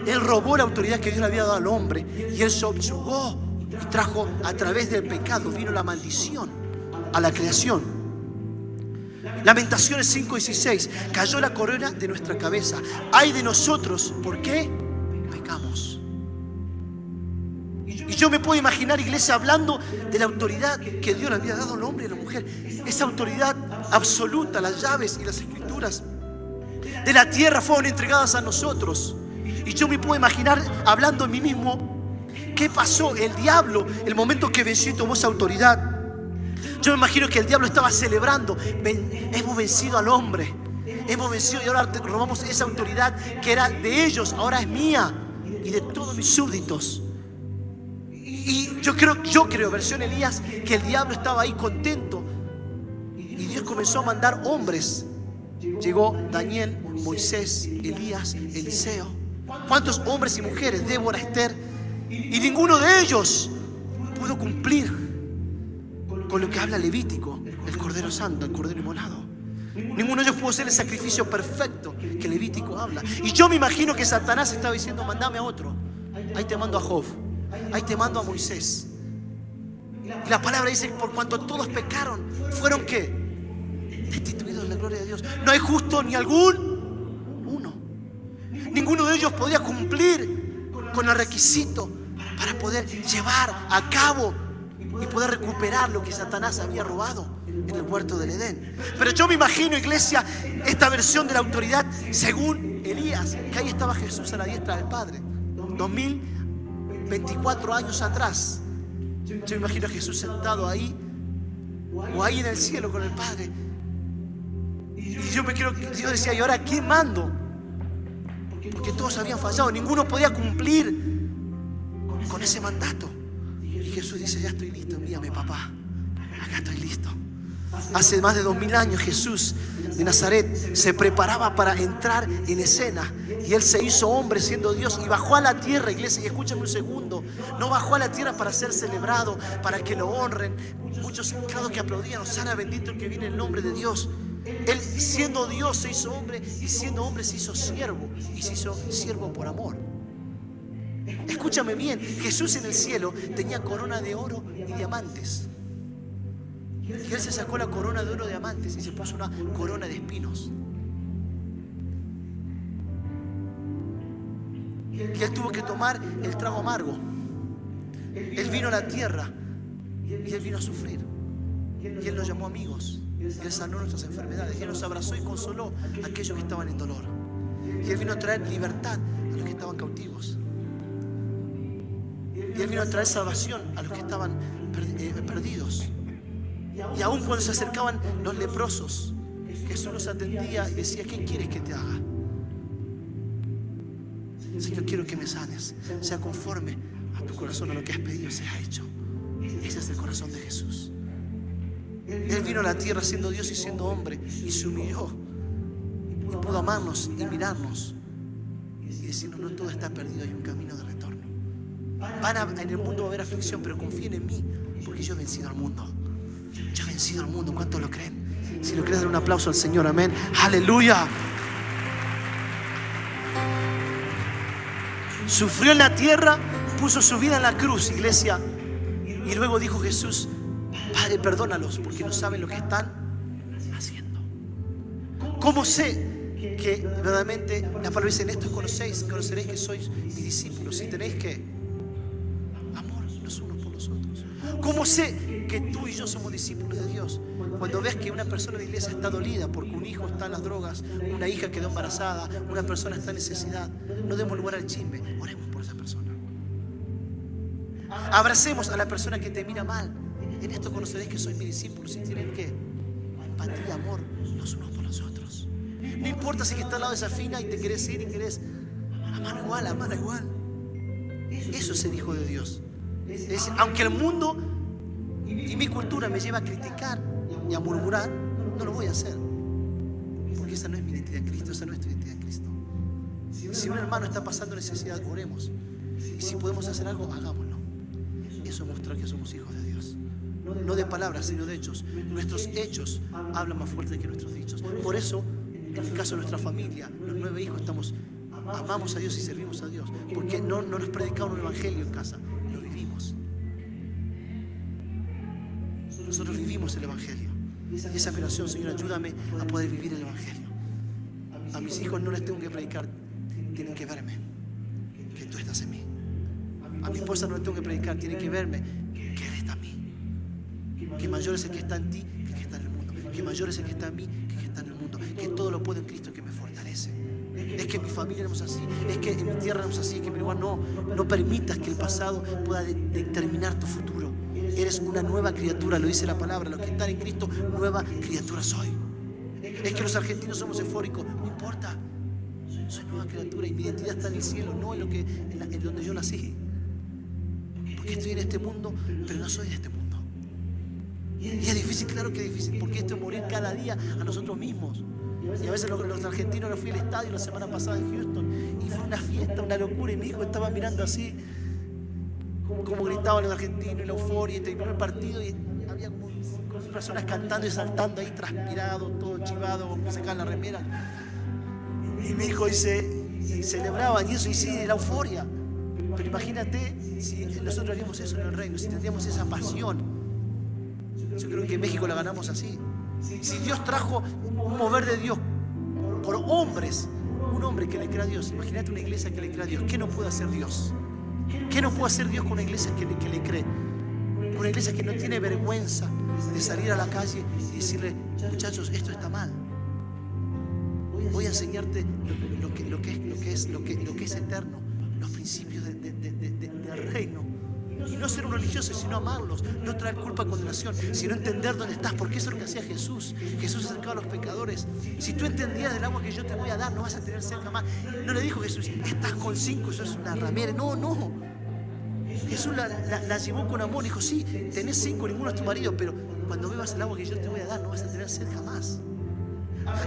Él robó la autoridad que Dios le había dado al hombre. Y él subyugó y trajo, a través del pecado, vino la maldición a la creación. Lamentaciones 5:16. Cayó la corona de nuestra cabeza. Ay de nosotros, ¿por qué? Pecamos. Y yo me puedo imaginar, iglesia, hablando de la autoridad que Dios le había dado al hombre y a la mujer. Esa autoridad absoluta, las llaves y las escrituras de la tierra fueron entregadas a nosotros. Y yo me puedo imaginar, hablando en mí mismo, ¿qué pasó? El diablo, el momento que venció y tomó esa autoridad. Yo me imagino que el diablo estaba celebrando: hemos vencido al hombre, hemos vencido, y ahora robamos esa autoridad que era de ellos, ahora es mía y de todos mis súbditos. Y yo creo, versión Elías, que el diablo estaba ahí contento. Y Dios comenzó a mandar hombres. Llegó Daniel, Moisés, Elías, Eliseo. ¿Cuántos hombres y mujeres? Débora, Esther. Y ninguno de ellos pudo cumplir con lo que habla Levítico, el Cordero Santo, el Cordero Inmolado. Ninguno de ellos pudo hacer el sacrificio perfecto que Levítico habla. Y yo me imagino que Satanás estaba diciendo: mandame a otro. Ahí te mando a Job. Ahí te mando a Moisés. Y la palabra dice: por cuanto todos pecaron, fueron ¿qué? Destituidos de la gloria de Dios. No hay justo ni algún uno. Ninguno de ellos podía cumplir con el requisito para poder llevar a cabo y poder recuperar lo que Satanás había robado en el huerto del Edén. Pero yo me imagino, iglesia, esta versión de la autoridad según Elías, que ahí estaba Jesús a la diestra del Padre, 2024 años atrás. Yo me imagino a Jesús sentado ahí, o ahí en el cielo con el Padre. Y yo me quiero, Dios decía: ¿y ahora a quién mando? Porque todos habían fallado, ninguno podía cumplir con ese mandato. Y Jesús dice: ya estoy listo, envíame, papá, acá estoy listo. Hace más de 2000 años Jesús de Nazaret se preparaba para entrar en escena. Y Él se hizo hombre siendo Dios y bajó a la tierra, iglesia. Y escúchame un segundo: no bajó a la tierra para ser celebrado, para que lo honren. Muchos, claro, que aplaudían: Hosana, bendito el que viene en el nombre de Dios. Él, siendo Dios, se hizo hombre, y siendo hombre se hizo siervo, y se hizo siervo por amor. Escúchame bien, Jesús en el cielo tenía corona de oro y diamantes. Y Él se sacó la corona de oro y diamantes y se puso una corona de espinos. Y Él tuvo que tomar el trago amargo. Él vino a la tierra y Él vino a sufrir. Y Él nos llamó amigos. Y Él sanó nuestras enfermedades. Y Él nos abrazó y consoló a aquellos que estaban en dolor. Y Él vino a traer libertad a los que estaban cautivos. Y Él vino a traer salvación a los que estaban perdidos. Y aún cuando se acercaban los leprosos, Jesús los atendía y decía: ¿qué quieres que te haga? Señor, quiero que me sanes, sea conforme a tu corazón, a lo que has pedido sea hecho. Ese es el corazón de Jesús. Él vino a la tierra siendo Dios y siendo hombre, y se humilló y pudo amarnos y mirarnos y decirnos: no todo está perdido, hay un camino de retorno. En el mundo va a haber aflicción, pero confíen en mí, porque yo he vencido al mundo. Yo he vencido al mundo. ¿Cuántos lo creen? Si lo crees, dar un aplauso al Señor. Amén. Aleluya. Sufrió en la tierra, puso su vida en la cruz, iglesia. Y luego dijo Jesús: Padre, perdónalos porque no saben lo que están haciendo. ¿Cómo sé que verdaderamente la palabra dice: en esto conoceréis que sois mis discípulos, si tenéis que amor los unos por los otros? ¿Cómo sé que tú y yo somos discípulos de Dios? Cuando ves que una persona de la iglesia está dolida porque un hijo está en las drogas, una hija quedó embarazada, una persona está en necesidad, no demos lugar al chisme, oremos por esa persona. Abracemos a la persona que te mira mal. En esto conoceréis que sois mis discípulos, si tienen que empatía, amor los unos por los otros. No importa si que está al lado de esa fina y te querés ir y querés amarla igual. Eso es el Hijo de Dios. Es decir, aunque el mundo y mi cultura me lleva a criticar y a murmurar, no lo voy a hacer, porque esa no es mi identidad en Cristo, esa no es tu identidad en Cristo. Si un hermano está pasando necesidad, oremos, y si podemos hacer algo, hagámoslo. Eso muestra que somos hijos de Dios, no de palabras sino de hechos. Nuestros hechos hablan más fuerte que nuestros dichos. Por eso, en el caso de nuestra familia, los 9 hijos, amamos a Dios y servimos a Dios, porque no nos predicamos un evangelio en casa, lo vivimos. Nosotros vivimos el evangelio. Y esa es mi oración: Señor, ayúdame a poder vivir el evangelio. A mis hijos no les tengo que predicar, tienen que verme que tú estás en mí. A mi esposa no le tengo que predicar, tiene que verme que Él está en mí. Que mayor es el que está en ti que el que está en el mundo. Que mayor es el que está en mí que el que está en el mundo. Que todo lo puedo en Cristo que me fortalece. Es que en mi familia éramos así, es que en mi tierra éramos así, es que en mi lugar no permitas que el pasado pueda determinar tu futuro. Eres una nueva criatura, lo dice la palabra. Los que están en Cristo, nueva criatura soy. Es que los argentinos somos eufóricos, no importa. Soy nueva criatura y mi identidad está en el cielo, no en donde yo nací. Porque estoy en este mundo, pero no soy de este mundo. Y es difícil, claro que es difícil, porque esto es morir cada día a nosotros mismos. Y a veces los argentinos, nos fui al estadio la semana pasada en Houston y fue una fiesta, una locura, y mi hijo estaba mirando así como gritaban los argentinos y la euforia, y terminó el partido y había como personas cantando y saltando ahí, transpirado, todo chivado, me sacaban la remera, y mi hijo dice, y celebraban y eso, y sí, la euforia. Pero imagínate si nosotros haríamos eso en el reino, si tendríamos esa pasión. Yo creo que en México la ganamos así. Si Dios trajo un mover de Dios por hombres, un hombre que le crea a Dios, imagínate una iglesia que le crea a Dios. ¿Qué no puede hacer Dios? ¿Qué no puede hacer Dios con una iglesia que le cree? Una iglesia que no tiene vergüenza de salir a la calle y decirle: muchachos, esto está mal. Voy a enseñarte lo que es eterno, los principios del reino. Y no ser un religioso, sino amarlos, no traer culpa, condenación, sino entender dónde estás, porque eso es lo que hacía Jesús. Jesús acercaba a los pecadores. Si tú entendías del agua que yo te voy a dar, no vas a tener sed jamás. No le dijo Jesús: estás con 5, eso es una ramera. No. Jesús la llevó con amor. Dijo: sí, tenés 5, ninguno es tu marido, pero cuando bebas el agua que yo te voy a dar, no vas a tener sed jamás.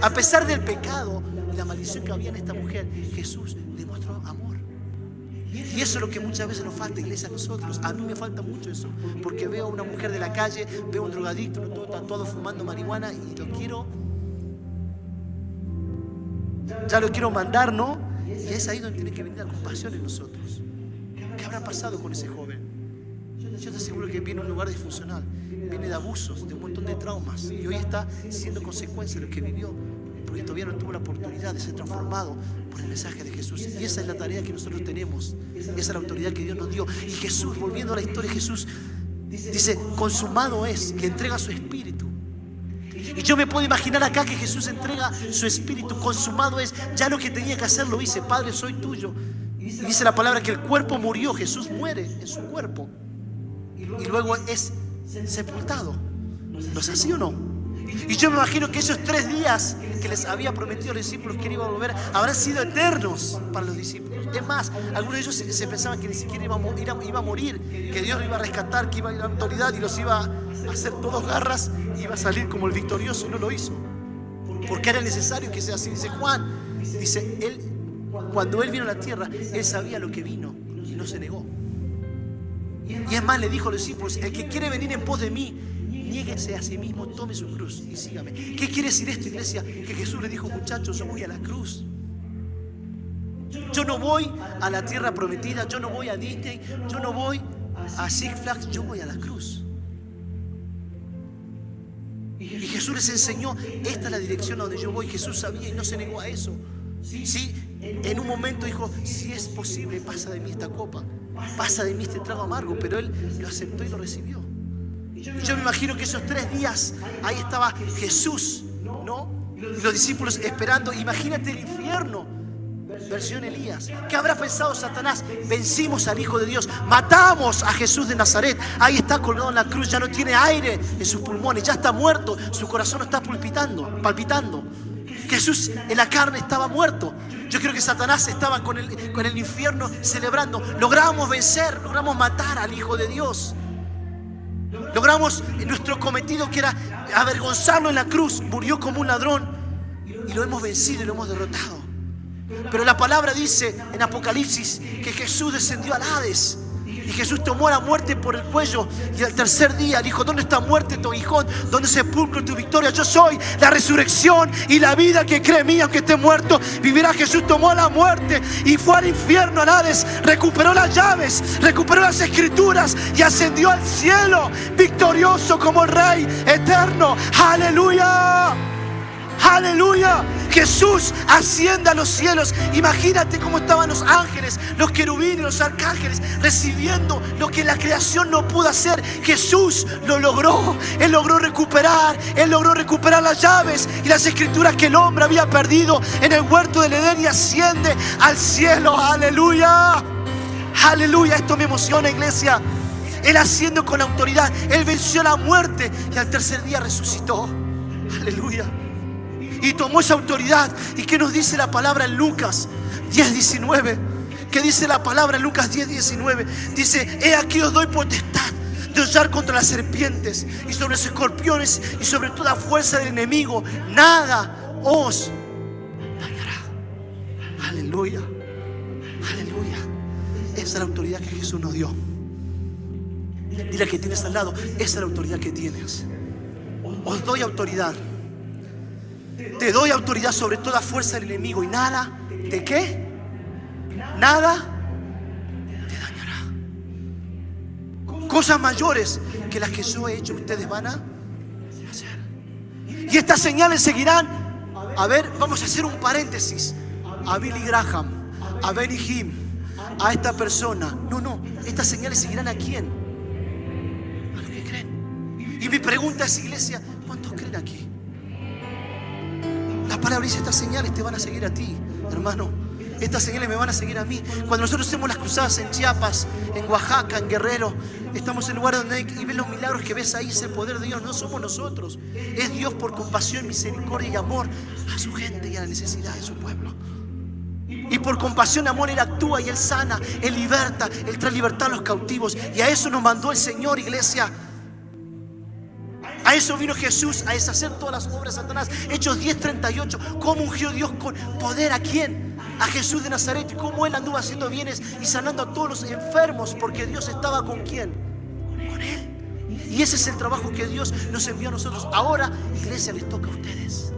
A pesar del pecado y la maldición que había en esta mujer, Jesús le mostró amor. Y eso es lo que muchas veces nos falta, iglesia, a nosotros. A mí me falta mucho eso, porque veo a una mujer de la calle, veo a un drogadicto, todo tatuado, fumando marihuana, y ya lo quiero mandar, ¿no? Y es ahí donde tiene que venir la compasión en nosotros. ¿Qué habrá pasado con ese joven? Yo te aseguro que viene de un lugar disfuncional, viene de abusos, de un montón de traumas, y hoy está siendo consecuencia de lo que vivió, porque todavía no tuvo la oportunidad de ser transformado por el mensaje de Jesús. Y esa es la tarea que nosotros tenemos, esa es la autoridad que Dios nos dio. Y Jesús, volviendo a la historia, Jesús dice: consumado es, le entrega su espíritu. Y yo me puedo imaginar acá que Jesús entrega su espíritu, consumado es, ya lo que tenía que hacer lo hice, Padre, soy tuyo. Y dice la palabra que el cuerpo murió, Jesús muere en su cuerpo y luego es sepultado. ¿No es así o no? Y yo me imagino que esos 3 días que les había prometido a los discípulos que él iba a volver habrán sido eternos para los discípulos. Es más, algunos de ellos se pensaban que ni siquiera iba a morir, que Dios lo iba a rescatar, que iba a ir a la autoridad y los iba a hacer todos garras y iba a salir como el victorioso, y no lo hizo. Porque era necesario que sea así. Dice Juan, cuando él vino a la tierra, él sabía lo que vino y no se negó. Y es más, le dijo a los discípulos: el que quiere venir en pos de mí, niéguese a sí mismo, tome su cruz y sígame. ¿Qué quiere decir esto, iglesia? Que Jesús le dijo: muchachos, yo voy a la cruz. Yo no voy a la tierra prometida, yo no voy a Disney, yo no voy a Six Flags, yo voy a la cruz. Y Jesús les enseñó: esta es la dirección a donde yo voy. Jesús sabía y no se negó a eso. Sí, en un momento dijo: si es posible, pasa de mí esta copa, pasa de mí este trago amargo. Pero él lo aceptó y lo recibió. Y yo me imagino que esos 3 días ahí estaba Jesús, ¿no? Y los discípulos esperando. Imagínate el infierno, versión Elías. ¿Qué habrá pensado Satanás? Vencimos al Hijo de Dios, matamos a Jesús de Nazaret. Ahí está colgado en la cruz, ya no tiene aire en sus pulmones, ya está muerto, su corazón no está palpitando. Jesús en la carne estaba muerto. Yo creo que Satanás estaba con el infierno celebrando. Logramos vencer, logramos matar al Hijo de Dios. Logramos nuestro cometido, que era avergonzarlo en la cruz. Murió como un ladrón y lo hemos vencido y lo hemos derrotado. Pero la palabra dice en Apocalipsis que Jesús descendió al Hades. Y Jesús tomó la muerte por el cuello. Y al tercer día dijo: ¿dónde está muerte tu aguijón? ¿Dónde sepulcro tu victoria? Yo soy la resurrección y la vida. Que cree en mí, aunque esté muerto, vivirá. Jesús tomó la muerte y fue al infierno, al Hades. Recuperó las llaves, recuperó las escrituras y ascendió al cielo, victorioso como el Rey eterno. ¡Aleluya! ¡Aleluya! Jesús asciende a los cielos. Imagínate cómo estaban los ángeles, los querubines, los arcángeles, recibiendo lo que la creación no pudo hacer. Jesús lo logró. Él logró recuperar las llaves y las escrituras que el hombre había perdido en el huerto del Edén, y asciende al cielo. ¡Aleluya! ¡Aleluya! Esto me emociona, iglesia. Él asciende con autoridad. Él venció la muerte y al tercer día resucitó. ¡Aleluya! Y tomó esa autoridad. ¿Y qué nos dice la palabra en Lucas 10:19? ¿Qué dice la palabra en Lucas 10:19? Dice: he aquí os doy potestad de hollar contra las serpientes y sobre los escorpiones y sobre toda fuerza del enemigo. Nada os dañará. Aleluya. Aleluya. Esa es la autoridad que Jesús nos dio. Dile al que tienes al lado: esa es la autoridad que tienes. Os doy autoridad. Te doy autoridad sobre toda fuerza del enemigo, y nada, ¿de qué? Nada te dañará. Cosas mayores que las que yo he hecho, ustedes van a hacer. Y estas señales seguirán. A ver, vamos a hacer un paréntesis. A Billy Graham, a Benny Hinn, a esta persona. No, estas señales seguirán ¿a quién? A los que creen. Y mi pregunta es, iglesia, ¿cuántos creen aquí? La palabra dice: estas señales te van a seguir a ti, hermano. Estas señales me van a seguir a mí. Cuando nosotros hacemos las cruzadas en Chiapas, en Oaxaca, en Guerrero, estamos en el lugar donde y ves los milagros que ves ahí. Es el poder de Dios, no somos nosotros. Es Dios por compasión, misericordia y amor a su gente y a la necesidad de su pueblo. Y por compasión y amor Él actúa y Él sana, Él liberta, Él trae libertad a los cautivos. Y a eso nos mandó el Señor, iglesia. A eso vino Jesús, a deshacer todas las obras de Satanás. Hechos 10:38. ¿Cómo ungió Dios con poder a quién? A Jesús de Nazaret. Y cómo Él anduvo haciendo bienes y sanando a todos los enfermos, porque Dios estaba ¿con quién? Con Él. Y ese es el trabajo que Dios nos envió a nosotros. Ahora, iglesia, les toca a ustedes.